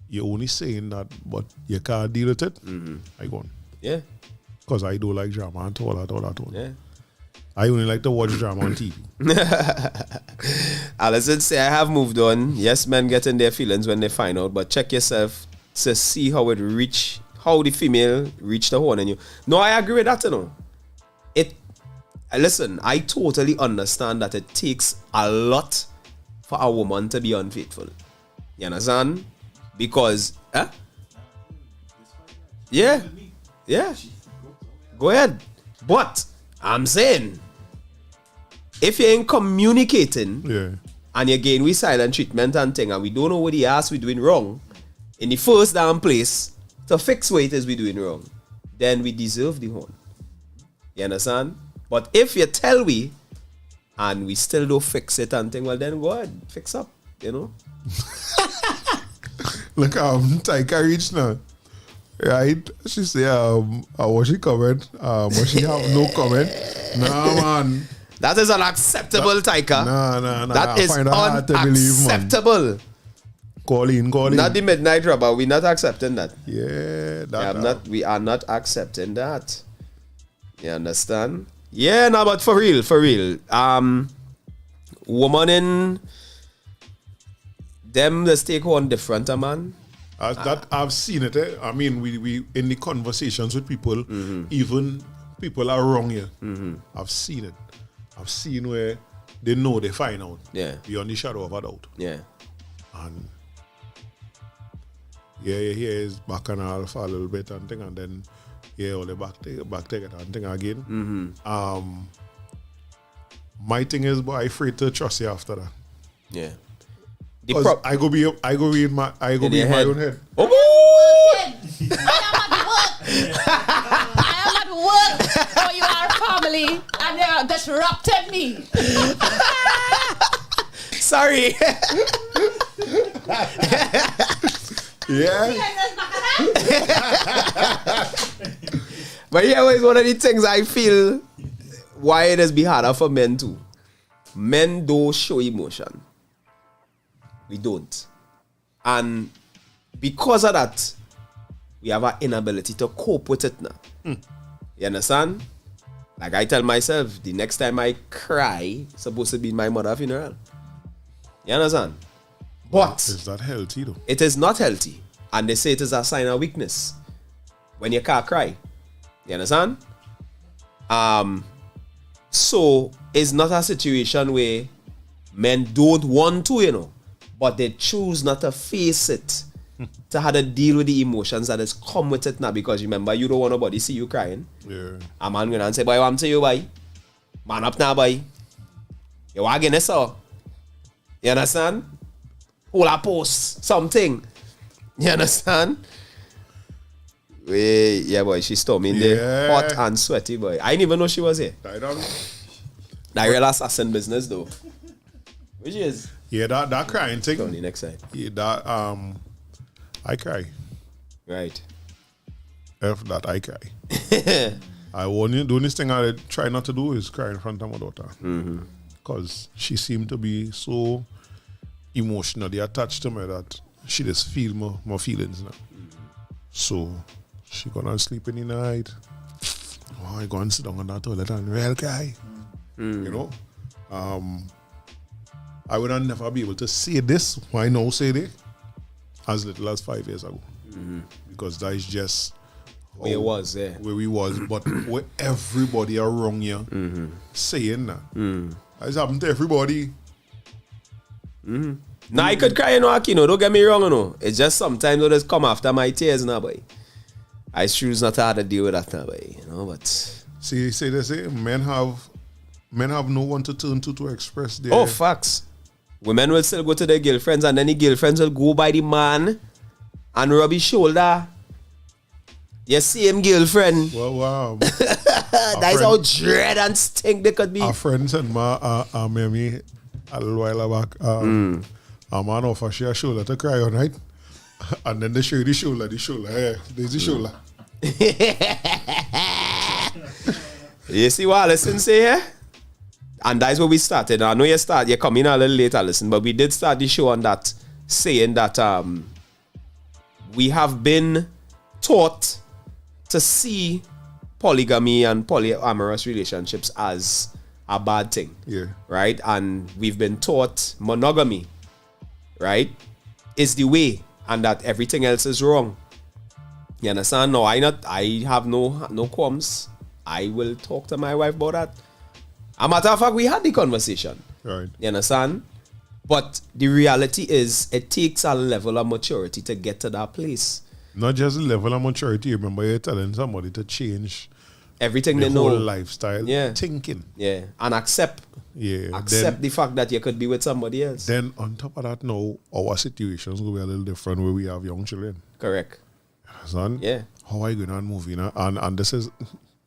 you're only saying that, but you can't deal with it, I go on. Yeah. Because I don't like drama and all that. Yeah. I only like to watch drama on TV. Alison say, I have moved on. Yes, men get in their feelings when they find out, but check yourself to see how the female reach the horn in you. No, I agree with that, Listen, I totally understand that it takes a lot for a woman to be unfaithful. You understand? Because, yeah. Go ahead. But I'm saying, if you ain't communicating, Yeah. and again we silent treatment and thing, and we don't know what the ass we doing wrong, in the first damn place, to fix what it is we doing wrong, then we deserve the horn. You understand? But if you tell we, and we still don't fix it and thing, well then go ahead, fix up, Look, Taika reached now. Right? She say, was she comment? Was she have no comment? Nah, man. That is unacceptable, Taika. Nah. That I is find it hard to believe, man. unacceptable. Call in. Not the midnight rubber. We're not accepting that. Yeah, We are not accepting that. You understand? Yeah, no, but for real. Woman in them, let's take one different, man. that I've seen it. I mean, we in the conversations with people, even people are wrong here. I've seen it. I've seen where they know they find out. Yeah. Beyond the shadow of a doubt. Yeah. And yeah, is back and all for a little bit and thing, and then all the back take it and thing again. My thing is, but I afraid to trust you after that. Yeah. Because I go be in my own head. Oh, I am at work, or you are family, and they are disrupted me. sorry. Yeah. But yeah, it's one of the things I feel why it has been harder for men too. Men don't show emotion. We don't. And because of that, we have an inability to cope with it now. You understand? Like I tell myself, the next time I cry, it's supposed to be my mother's funeral. You understand? But Is that healthy though? it is not healthy. And they say it is a sign of weakness when you can't cry. You understand? So it's not a situation where men don't want to, you know, but they choose not to face it, to have to deal with the emotions that has come with it now. Because remember, you don't want nobody see you crying. Yeah. A man going and say, boy, what I'm to you, boy? Man up now, boy. You wagging this, so. You understand? Hold a post, something. You understand? Yeah, boy, she storming there. Hot and sweaty, boy. I didn't even know she was here. I don't. That real assassin business, though. Which is? Yeah, that crying thing. On the next side. Yeah, that I cry. Right. F that I cry. I want you. The only thing I try not to do is cry in front of my daughter. Because she seemed to be so emotionally attached to me that she just feel my feelings now. So she gonna sleep in the night. Oh, I go and sit down on that toilet and real cry. You know? I would never be able to say this. Why now say it? As little as 5 years ago. Because that is just Where it was, yeah. where we was, but where everybody around you saying that. It's happened to everybody. Now I could cry, you know, Akino. Don't get me wrong, you know. It's just sometimes it just come after my tears now, boy. I choose not to have to deal with that now, boy. You know, but See, they say men have no one to turn to express their. oh, facts. Women will still go to their girlfriends, and then the girlfriends will go by the man and rub his shoulder. Your same girlfriend. Well, wow. That is how dread and stink they could be. Our friend said, me a little while back, a man offer she a shoulder to cry on, right? And then they show you the shoulder, yeah, there's the shoulder. You see what Alison say here? And that's where we started. I know you come in a little later, listen, but we did start the show on that, saying that we have been taught to see polygamy and polyamorous relationships as a bad thing. Yeah. Right? And we've been taught monogamy, right, is the way, and that everything else is wrong. You understand? No, I have no qualms. I will talk to my wife about that. A matter of fact, we had the conversation. Right. You understand? But the reality is, it takes a level of maturity to get to that place. Not just the level of maturity. Remember, you're telling somebody to change Everything the they whole know. lifestyle, Yeah. thinking. Yeah. And accept Then, the fact that you could be with somebody else. then on top of that, now our situations will be a little different where we have young children. Correct. Son, Yeah. how are you going on moving? And this is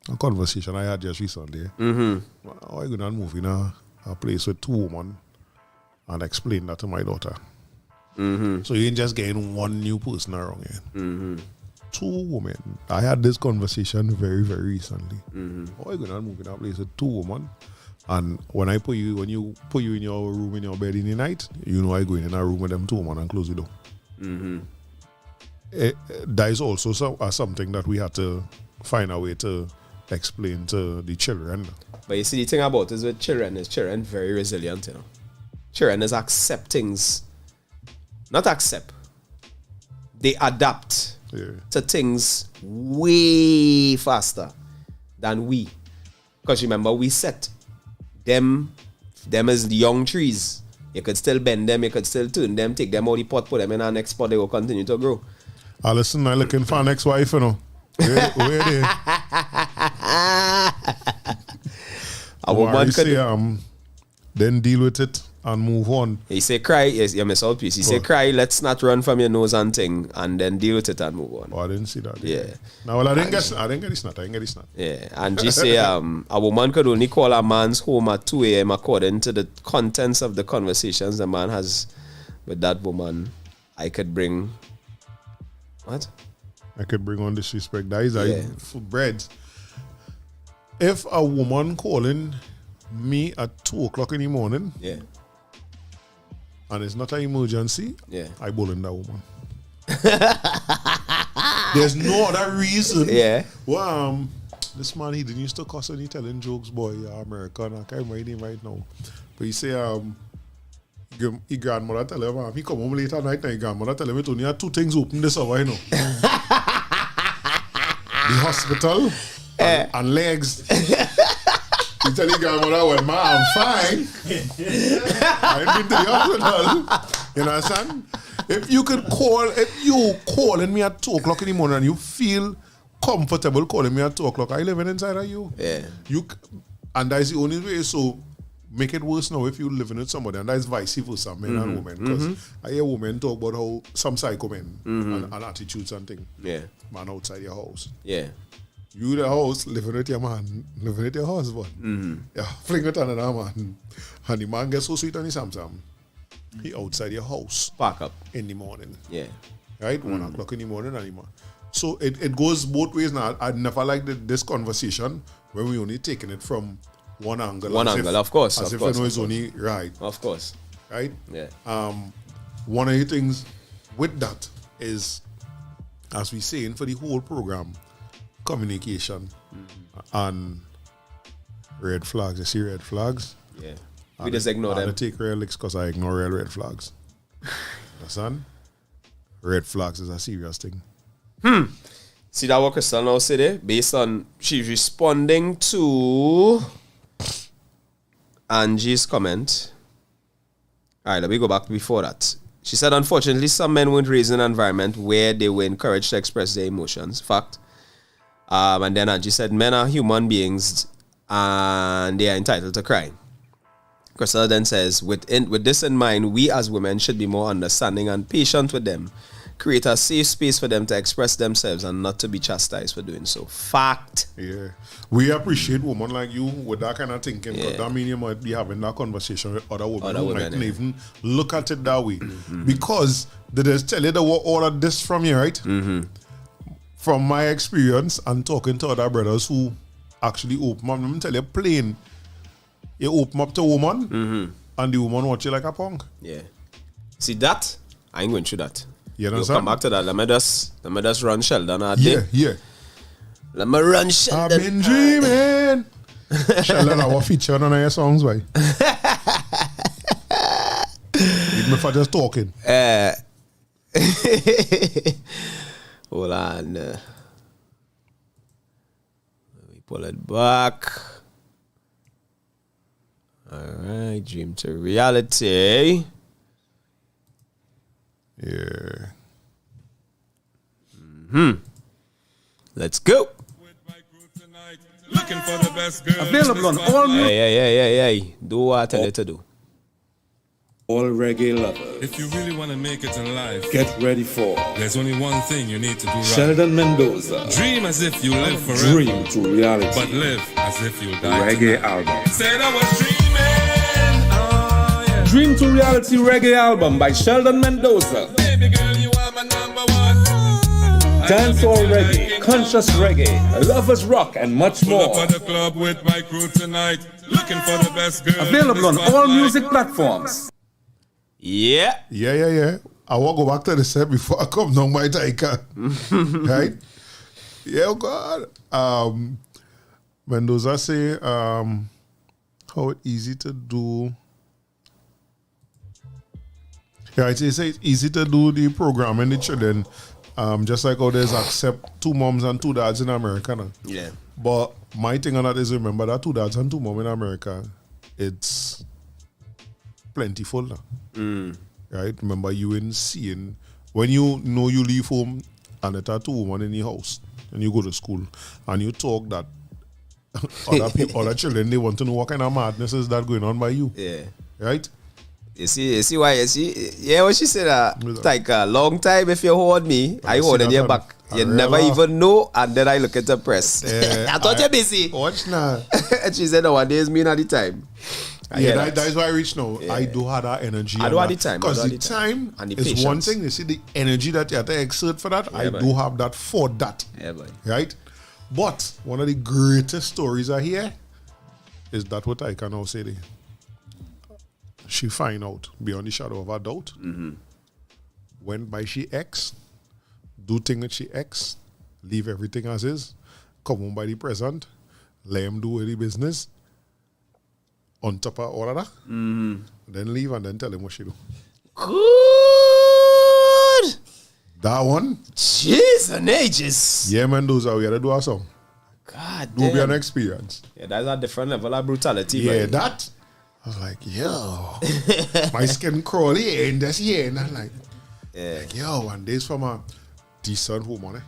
a conversation I had just recently. How are you going on moving a place with 2 women and explain that to my daughter? So you ain't just getting one new person around here. 2 women. I had this conversation very, very recently. How are you going on moving a place with 2 women? And when you put you in your room, in your bed in the night, you know I go in a room with them 2 women and close the door. That is also something that we had to find a way to explain to the children. But you see, the thing about it is with children is children very resilient, you know. Children is accept things. Not accept. They adapt to things way faster than we. Because remember, we set them as the young trees. You could still bend them, you could still turn them, take them out the pot, put them in our next pot, they will continue to grow. Listen, I'm looking for an ex-wife, you know. Where they? A woman could... say, then deal with it and move on. He say cry, yes, you miss out piece. He say cry, let's not run from your nose and thing, and then deal with it and move on. Oh, I didn't see that. Yeah. No, well, I didn't get this not. Yeah, and she say a woman could only call a man's home at 2 a.m. according to the contents of the conversations the man has with that woman. I could bring... What? I could bring on disrespect. That is for bread. If a woman calling me at 2 o'clock in the morning, Yeah. and it's not an emergency, Yeah. I bullying that woman. There's no other reason. Yeah. Well, this man, he didn't used to cuss when he telling jokes, boy, American. I can't remember his name right now. But he say, his grandmother tell him, he come home late at night and his grandmother tell him, it only had 2 things open this hour, you know. The hospital and legs. He tell his grandmother, well, ma, I'm fine. I ain't been to the hospital. You understand? If you calling me at 2 o'clock in the morning and you feel comfortable calling me at 2 o'clock, I living inside of you. Yeah. And that's the only way. So make it worse now if you living with somebody, and that's vice versa, men and women. Because I hear women talk about how some psycho men and attitudes and things. Yeah. Man outside your house. Yeah. You the house, living with your man, living with your husband. Yeah, fling it on another man. And the man gets so sweet on his Samsung. He outside your house. Park up. In the morning. Yeah. Right? 1 o'clock in the morning anymore. So it goes both ways now. I never liked this conversation when we only taking it from one angle. Of course. As of if course, you know it's only right. Of course. Right? Yeah. One of the things with that is, as we saying for the whole program, communication and red flags. You see red flags? Yeah. We just ignore them. I take real licks because I ignore real red flags. Understand? Red flags is a serious thing. See that what Crystal now said there? Based on she's responding to Angie's comment. Alright, let me go back before that. She said, unfortunately, some men weren't raised in an environment where they were encouraged to express their emotions. Fact. And then Angie said, men are human beings and they are entitled to cry. Crystal then says, with this in mind, we as women should be more understanding and patient with them. Create a safe space for them to express themselves and not to be chastised for doing so. Fact. Yeah. We appreciate women like you with that kind of thinking, because that means you might be having that conversation with other women who might even look at it that way. Because they just tell you all of this from you, right? From my experience and talking to other brothers who actually open up, let me tell you plain, you open up to a woman and the woman watch you like a punk. Yeah. See that? I ain't going through that. You know You'll come back to that. Let me just run Sheldon out yeah, there. Yeah. Let me run Sheldon. I've been dreaming. Sheldon, our feature on your songs, why? Even if I just talking. Hold on. Let me pull it back. Alright, dream to reality. Yeah. Let's go. Looking for the best girl. Available on all Hey. Do what I tell you to do. all reggae lovers. If you really want to make it in life, Get ready for there's only one thing you need to do right. Sheldon Mendoza. Dream as if you live forever, Dream to reality. but live as if you die Reggae tonight. album. Said I was dreaming, oh yeah. Dream to reality reggae album by Sheldon Mendoza. Baby girl, you are my number one. Dancehall reggae, conscious reggae, lovers rock, and much Pull up more. at the club with my crew tonight. Looking for the best girl. Available on all music platforms. Yeah. Yeah. I want to go back to the set before I come down my Taika. Right? Yeah, oh God. Mendoza say, how easy to do. Yeah, it say it's easy to do the program and the children. Just like how there's accept 2 moms and 2 dads in America now. Yeah. But my thing on that is, remember that 2 dads and 2 moms in America, it's plentiful now. Right? Remember you in seeing, when you know you leave home and there are 2 women in the house and you go to school and you talk that other children, they want to know what kind of madness is that going on by you. Yeah. Right? You see why, what she said, like a long time if you hold me, I hold in your back. You never even know, and then I look at the press. I thought you're busy. Watch now. And she said, nowadays, me not the time. That is why I reach now. Yeah. I do have that energy. I do have the time. Because the time and the is patience. one thing. You see the energy that you have to exert for that. I do have that for that. Yeah, boy. Right? But one of the greatest stories I hear is that what I can now say there. She find out beyond the shadow of a doubt. Went by she ex do thing with she ex, leave everything as is, come home by the present, let him do the business, on top of all of that, then leave and then tell him what she do. Good. That one, Jeez and ages. yeah, man, those are we had to do our song. God Do be an damn. experience. Yeah, that's a different level of brutality. Yeah, man. that. I was like, yo, my skin crawl here and that's here, and I'm like, yo, and this from a decent woman,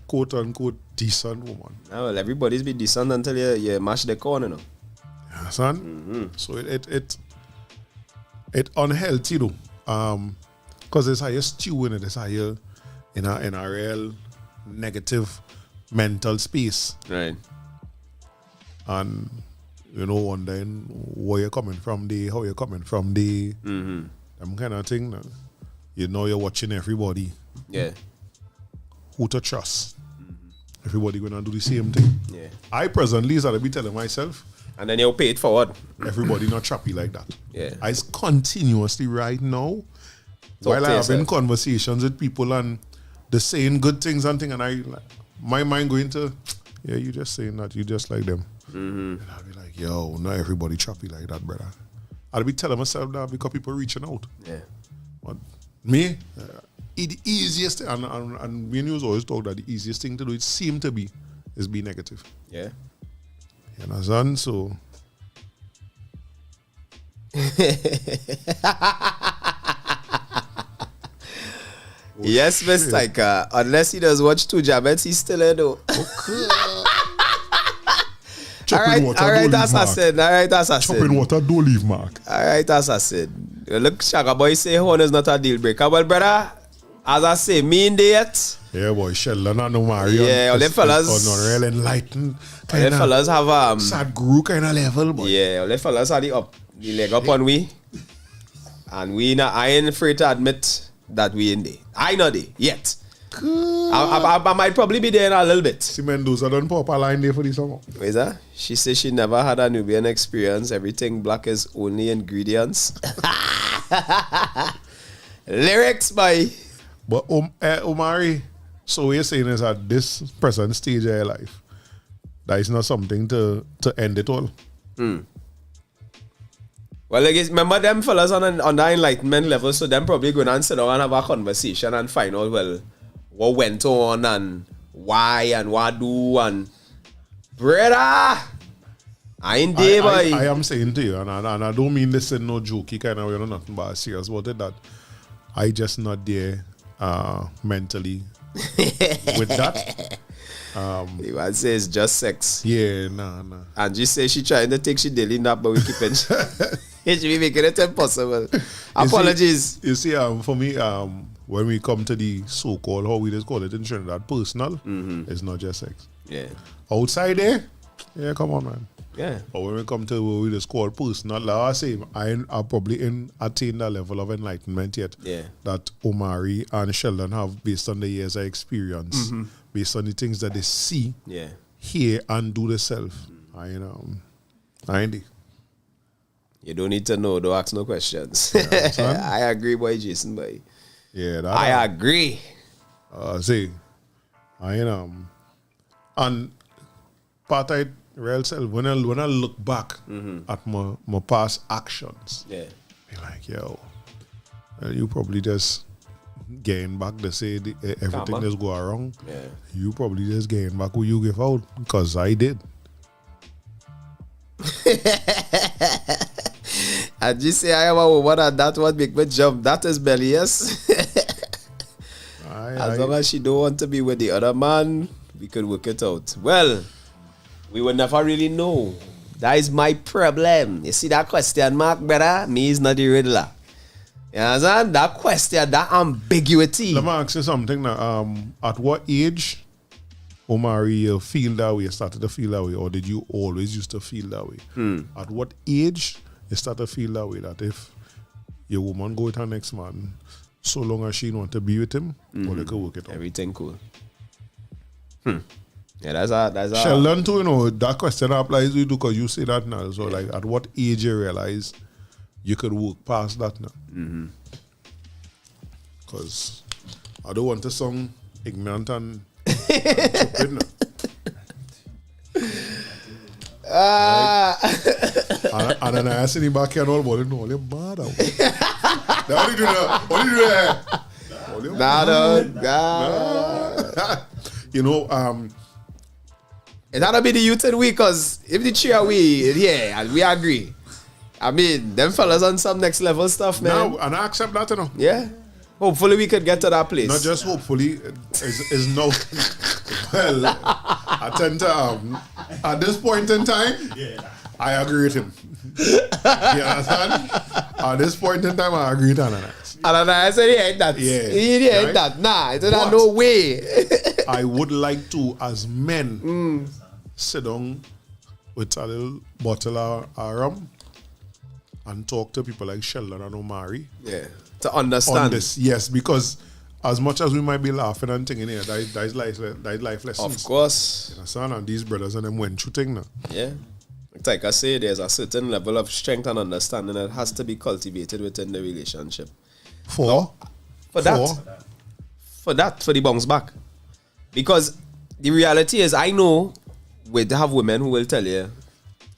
quote unquote decent woman. Ah, well, everybody's be decent until you mash the corner, you know. You understand? So it unhealthy though, because there's higher stew in it. There's higher in a real negative mental space, Right. and you know, wondering where you're coming from, how you're coming from, them kind of thing. You know, you're watching everybody Yeah. who to trust. Everybody gonna do the same thing. Yeah. I presently is that I be telling myself, And then you'll pay it forward. everybody not choppy like that. Yeah. I continuously right now, Talk while to I having yourself. conversations with people and they're saying good things and thing, and my mind going to, yeah, you just saying that, you just like them. And I'll be like, yo, not everybody choppy like that, brother. I'll be telling myself that because people reaching out. Yeah. But me, the easiest, and me and you always talk that the easiest thing to do, it seemed to be, is be negative. Yeah. You understand? So, Yes, Miss Tiker. Unless he does watch two Jabets, he's still in though. chopping water, don't leave mark. Assassin. All right, assassin. Chopping water, don't leave mark. All right, assassin. Look, Shaka boy say horn is not a deal breaker. Well, brother, as I say, me in there yet. Yeah, boy, Sheldon and no Marion. Yeah, all them fellas- On a real enlightened, All kind the fellas have sad guru kind of level, boy. yeah, all the fellas are the leg up on we. And I ain't afraid to admit that we in there. I know there yet. I might probably be there in a little bit. See, Mendoza done pop a line there for this song. Where's that? She says she never had a Nubian experience. Everything black is only ingredients. Lyrics, boy. But Omari, so what you're saying is at this present stage of your life, that is not something to end it all. Well, I guess, remember them fellas on the enlightenment level, so them probably going to sit down and have a conversation and find out, well, what went on and why and what do and brother, I ain't there, boy. I am saying to you, and I don't mean this in no jokey kind of way or nothing, but serious about it, that I just not there mentally with that. You want to say it's just sex. Yeah, nah. And she say she trying to take she daily nap, but we keep it. She be making it impossible. Apologies. You see, for me, when we come to the so-called, how we just call it in Trinidad, personal, it's not just sex. Yeah. Outside there, yeah, come on, man. Yeah. But when we come to what we just call personal, like I say, I probably attain that level of enlightenment yet. Yeah. That Omari and Sheldon have based on the years of experience, based on the things that they see, Yeah. hear, and do themselves. I ain't there. You don't need to know. Don't ask no questions. son. I agree, boy, Jason, boy. Yeah, that I agree. say, and part of it, real self, when I look back at my past actions, Yeah. be like, yo, you probably just getting back to say everything Karma. that's go wrong. Yeah. You probably just getting back what you give out, because I did. And you say I am a woman and that would make me jump. That is belly, yes. As long as she don't want to be with the other man, we could work it out. Well, we will never really know. That is my problem. You see that question mark, brother? Me is not the riddler. You understand? That question, that ambiguity. Let me ask you something now. At what age, Omari, you feel that way, started to feel that way, or did you always used to feel that way? At what age you start to feel that way, that if your woman go with her next man, so long as she don't want to be with him, or they can work it out? Everything cool. Yeah, that's a Sheldon too, that question applies to you because you say that now. So like, at what age you realize you could work past that now? Because I don't want to sound ignorant and stupid. No? And then I asked him back here and all about it. No, you're mad. What do you do there? What do you do there? You know, it had to be the youth and we, because if the cheer we, yeah, and we agree. I mean, them fellas on some next level stuff, man. now, and I accept that, you know. Yeah. Hopefully we could get to that place. Not just hopefully, is no. Well, I tend to, at this point in time, I agree with him. You understand? At this point in time, I agree with Ananias. And I said, he ain't that. Yeah. He ain't Right? that. Nah, I said, But- no way. I would like to, as men, sit down with a little bottle of rum and talk to people like Sheldon and Omari Yeah. To understand. on this. Yes, because as much as we might be laughing and thinking, yeah, that is life lessons. Of course. Understand? And these brothers and them went through things now. Yeah. Like I say, there's a certain level of strength and understanding that has to be cultivated within the relationship. For For the bounce back. Because the reality is, I know we have women who will tell you,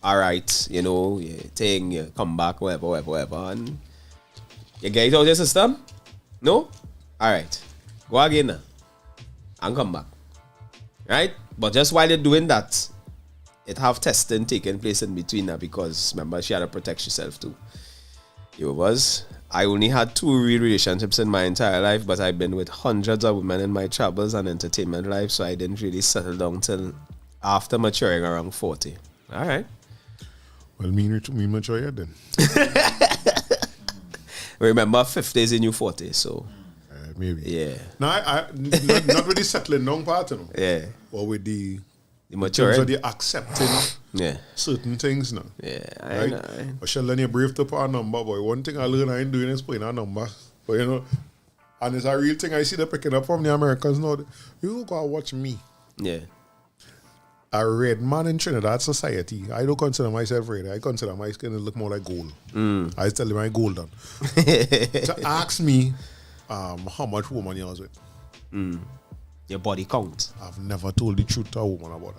all right, you know, you come back, whatever, and you get it out of your system? No? All right. Go again now. And come back. Right? But just while you're doing that, it have testing taking place in between now, because remember, she had to protect herself too. I only had 2 real relationships in my entire life, but I've been with hundreds of women in my travels and entertainment life, so I didn't really settle down till after maturing around 40. All right. well, me mature yet then. Remember, 50s in your 40s, so Maybe. yeah. No, not with the settling down part, you know. Yeah. Or with the The terms maturing. of the accepting Yeah. certain things now. Yeah. I Right? know. But Sheldon, you're brave to put a number, boy. One thing I learned I ain't doing is putting a number. But you know, and it's a real thing I see them picking up from the Americans now. You go and watch me. Yeah. A red man in Trinidad society. I don't consider myself red. I consider my skin to look more like gold. I tell them I'm golden. So ask me how much woman you was with. Your body count. I've never told the truth to a woman about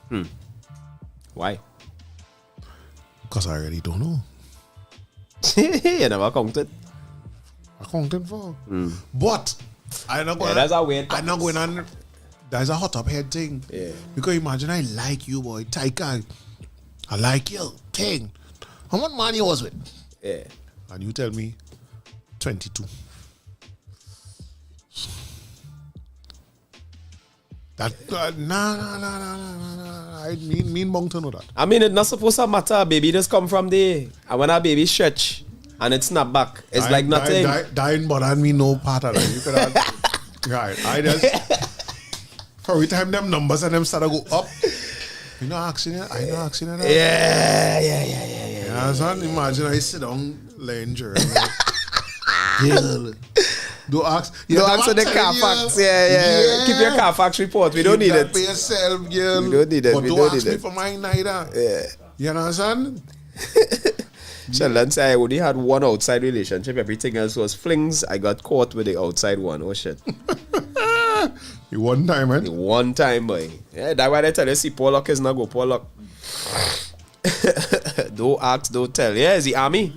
that. Why? Because I really don't know. You never counted. I counted for. But I'm not going. Yeah, that's a weird I'm not going on. That's a hot up head thing. Yeah. Because imagine I like you, boy. Taika. I like you. King. How much money you was with? Yeah. And you tell me 22. That nah. I mean bong to know that. I mean, it's not supposed to matter. A baby just come from there. And when a baby stretch and it snap back, it's like nothing. Dying, but I mean no part of that. You could have, right. I just every time them numbers and them start to go up. You know accident. I know accident. Yeah. Yeah, son, imagine I sit down laying Girl. Don't ask. Don't answer the Carfax. Yeah. Keep your Carfax report. We don't need that it. for yourself, girl. We don't need it. But We don't don't ask need me it. for mine neither. Yeah. You understand? Sheldon said I only had one outside relationship. Everything else was flings. I got caught with the outside one. Oh shit. You one time, man. One time, boy. Yeah, that's why they tell you, see, Pollock is not go Pollock. Don't ask, don't tell. Yeah, it's the army.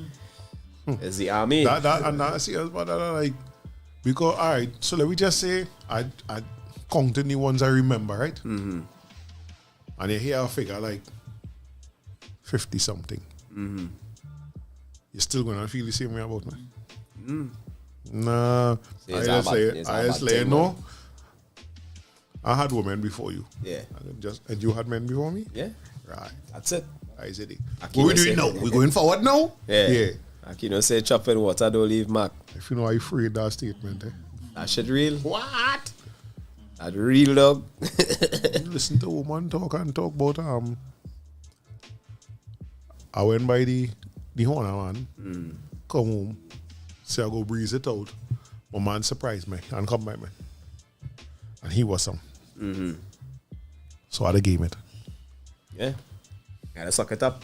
It's the army. That serious, but like, because all right. So let me just say, I counted the ones I remember, right? Mm-hmm. And you hear a figure like 50 something. Mm-hmm. You're still gonna feel the same way about me? Nah, See, I it's just a say, bad- I it's a just bad say thing, no. man. I had women before you. Yeah. And you had men before me. Yeah, Right. that's it. I said it. I What keep we on doing saying- now? We going forward now? Yeah. Like, you know, say chop in water, don't leave mark. If you know, I afraid that statement. That shit real. What? That real, dog. You listen to a woman talk about I went by the Honor man, come home, say I go breeze it out. My man surprised me and come by me. And he was some. So I game it. Yeah. Gotta suck it up.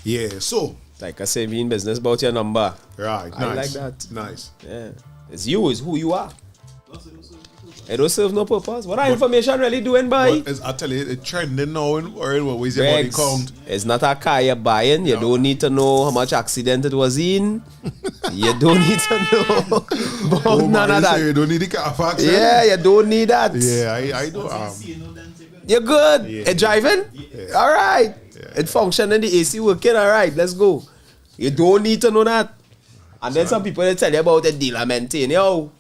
Yeah, so Like I say, be in business about your number. right, I nice. like that. Nice. Yeah. It's you, it's who you are. It don't serve no purpose. What are information really doing, boy? But I tell you, it's trending now in what ways your body Regs, count. it's not a car you're buying. You don't need to know how much accident it was in. You don't need to know about none of that. You don't need the car facts. Yeah, you don't need that. Yeah, I do. You're good. Yeah. It driving? Yeah. All right. Yeah. It functioning, the AC working. All right, let's go. You don't need to know that. And then some people they tell you about the dealer maintain. Yo,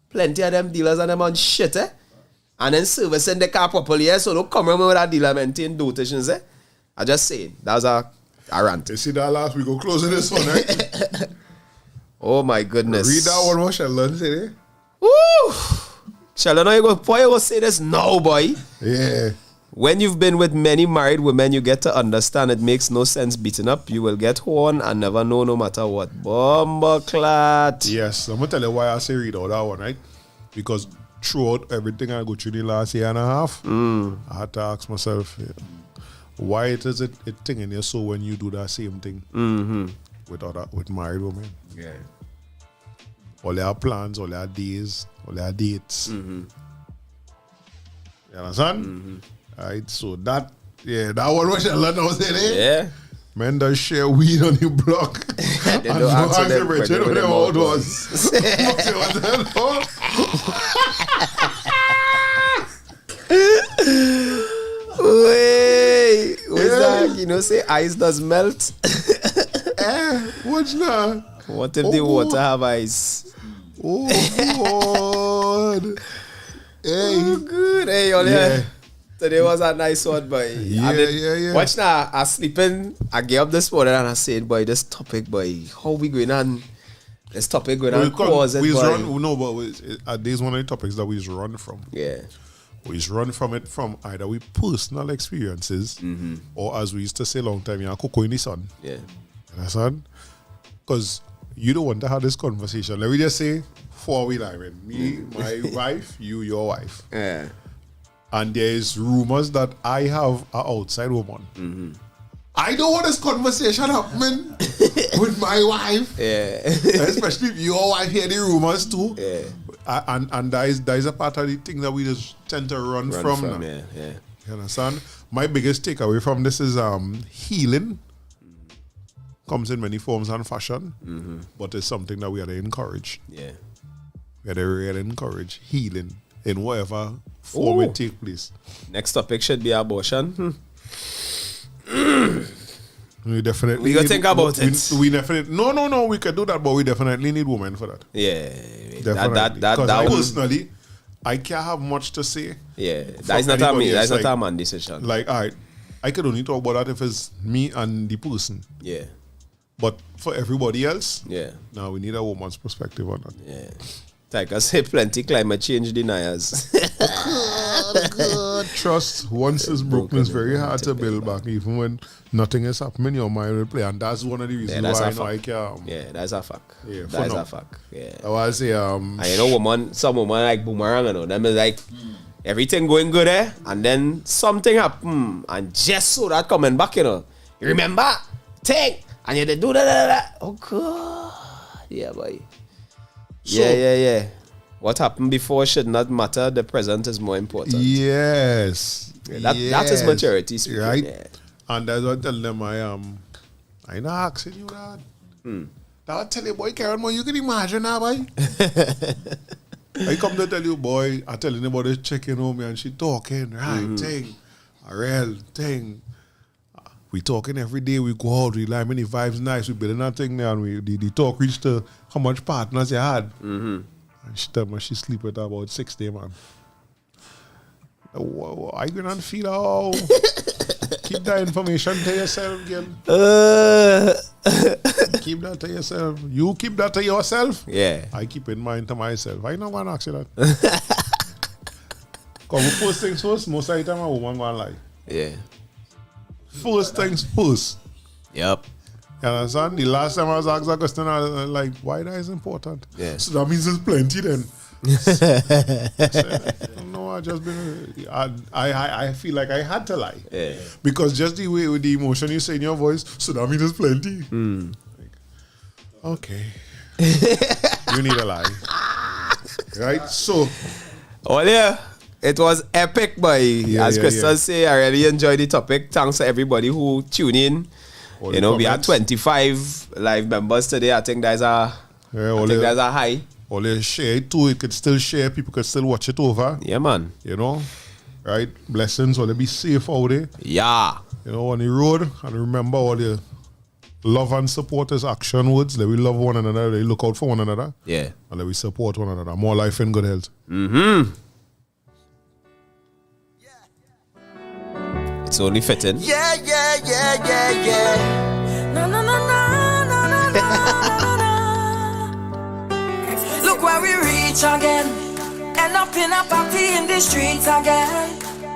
plenty of them dealers and them on shit, eh? And then servicing the car properly, eh? So don't come around with that dealer maintain dotations, eh? I just saying. That was a rant. You see that last week? Go closing this one, right? Oh my goodness. Read that one what Sheldon said, eh? Woo! Sheldon, you go say this now, boy. Yeah. When you've been with many married women, you get to understand it makes no sense beating up. You will get horn and never know no matter what. Bombaclat. Yes, I'm gonna tell you why I say read out that one, right? Because throughout everything I go through the last year and a half, I had to ask myself, why it is it thing in your soul when you do that same thing with married women? Yeah. All their plans, all their days, all their dates. You understand? Right, so that one was a lot of saying, eh? Yeah. Men that share weed on the block. They don't answer them Richard when them them out out was. Wait, what's that? You know, say ice does melt. What's that? What if the water have ice? Oh, God. Hey. Oh, good. Hey, Oli. Yeah. Today was a nice one, boy. Yeah. Watch now, I sleeping. I get up this morning and I said, boy, this topic, boy, how we going on? This topic going on cause it, boy. There's one of the topics that we just run from. Yeah. We just run from it from either we personal experiences or as we used to say a long time, cocoa in the sun. Yeah. Understand? Because you don't want to have this conversation. Let me just say, 4 we living. Me, my wife, you, your wife. Yeah. And there is rumors that I have an outside woman. I don't want this conversation happening with my wife. Yeah. Especially if your wife hear the rumors too. Yeah. And that is a part of the thing that we just tend to run from now. Yeah. You understand? My biggest takeaway from this is healing comes in many forms and fashion, but it's something that we have to encourage. Yeah. We have to really encourage healing in whatever form it take place. Next topic should be abortion. We definitely We gotta think about it. We definitely no. We can do that, but we definitely need women for that. Yeah. Definitely. That I one. personally, I can't have much to say. Yeah. from That is not a anybody me. That is else. not a man decision. Like, all right, I could only talk about that if it's me and the person. Yeah. But for everybody else, Yeah. now we need a woman's perspective on that. Yeah. Like I say, plenty climate change deniers. Trust, once it's broken, it's very hard to build back. Even when nothing is happening, your mind will play. And that's one of the reasons that's why a I know I fact. can. Yeah, that's a fact. Yeah, That is for now. a fact. Yeah. I want to say, And you know, some woman like boomerang, you know, them is like everything going good, eh? And then something happen, and just so that coming back, you know. You remember? Take, and you do that. Oh God, yeah, boy. Yeah. What happened before should not matter. The present is more important. yes. That is maturity, speaking, right? yeah. And that's what I tell them, I not asking you that. That I tell you, boy, Karen, boy, you can imagine that, boy. I come to tell you, boy, I telling you about this chicken home and she talking, right, thing, a real thing. We talking every day, we go out, we like many vibes nice, we building that thing there, and the talk reached to how much partners you had. And she tell me she sleep with her about 6 days, man. I gonna feel how keep that information to yourself, girl. Keep that to yourself. You keep that to yourself. Yeah. I keep in mind to myself. I not gonna ask you that. Because first things first, most of the time a woman gonna lie. Yeah. First things first. Yep. You understand? The last time I was asked that question, I was like, why that is important? Yeah. So that means there's plenty then. I said, no, I just been. I feel like I had to lie. Yeah. Because just the way with the emotion you say in your voice, so that means there's plenty. Like, okay. You need a lie. Right? So Oh yeah, it was epic, boy. As Crystal say, I really enjoyed the topic. Thanks to everybody who tuned in. All You the know, we had comments. 25 live members today. I think there's a there's a high. Or they share it too. It could still share. People could still watch it over. Yeah, man. You know, right? Blessings. Or they be safe out there. Yeah. You know, on the road. And remember all the love and support is action words. That we love one another. They look out for one another. Yeah. And that we support one another. More life and good health. It's only fitting. Yeah. No. Look where we reach again. End up in a party in the streets again.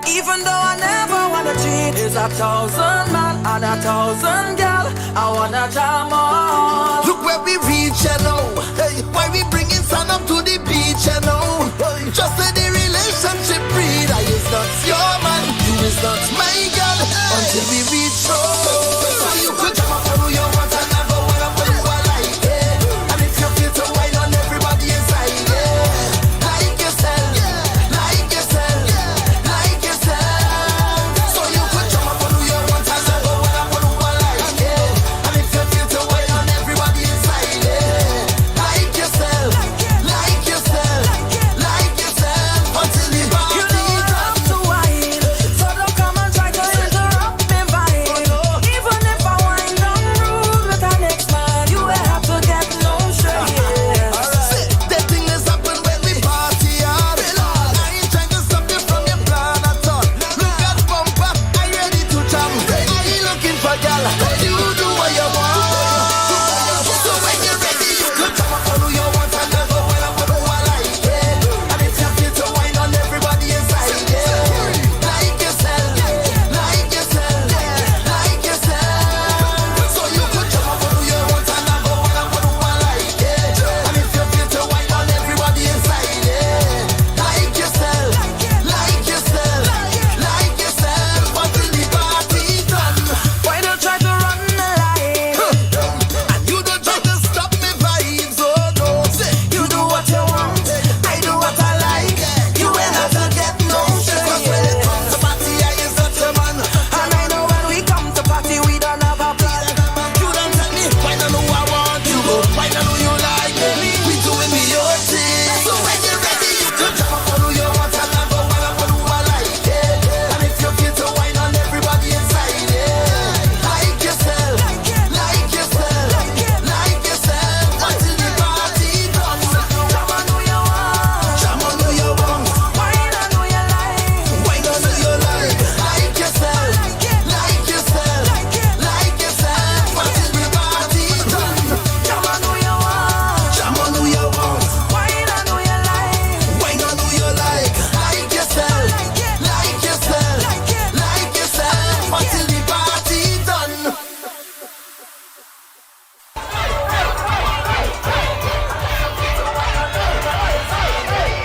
Even though I never wanna cheat, it's 1,000 man and 1,000 gal. I wanna jam on. Look where we reach, hello. Hey, why we bringing sun up to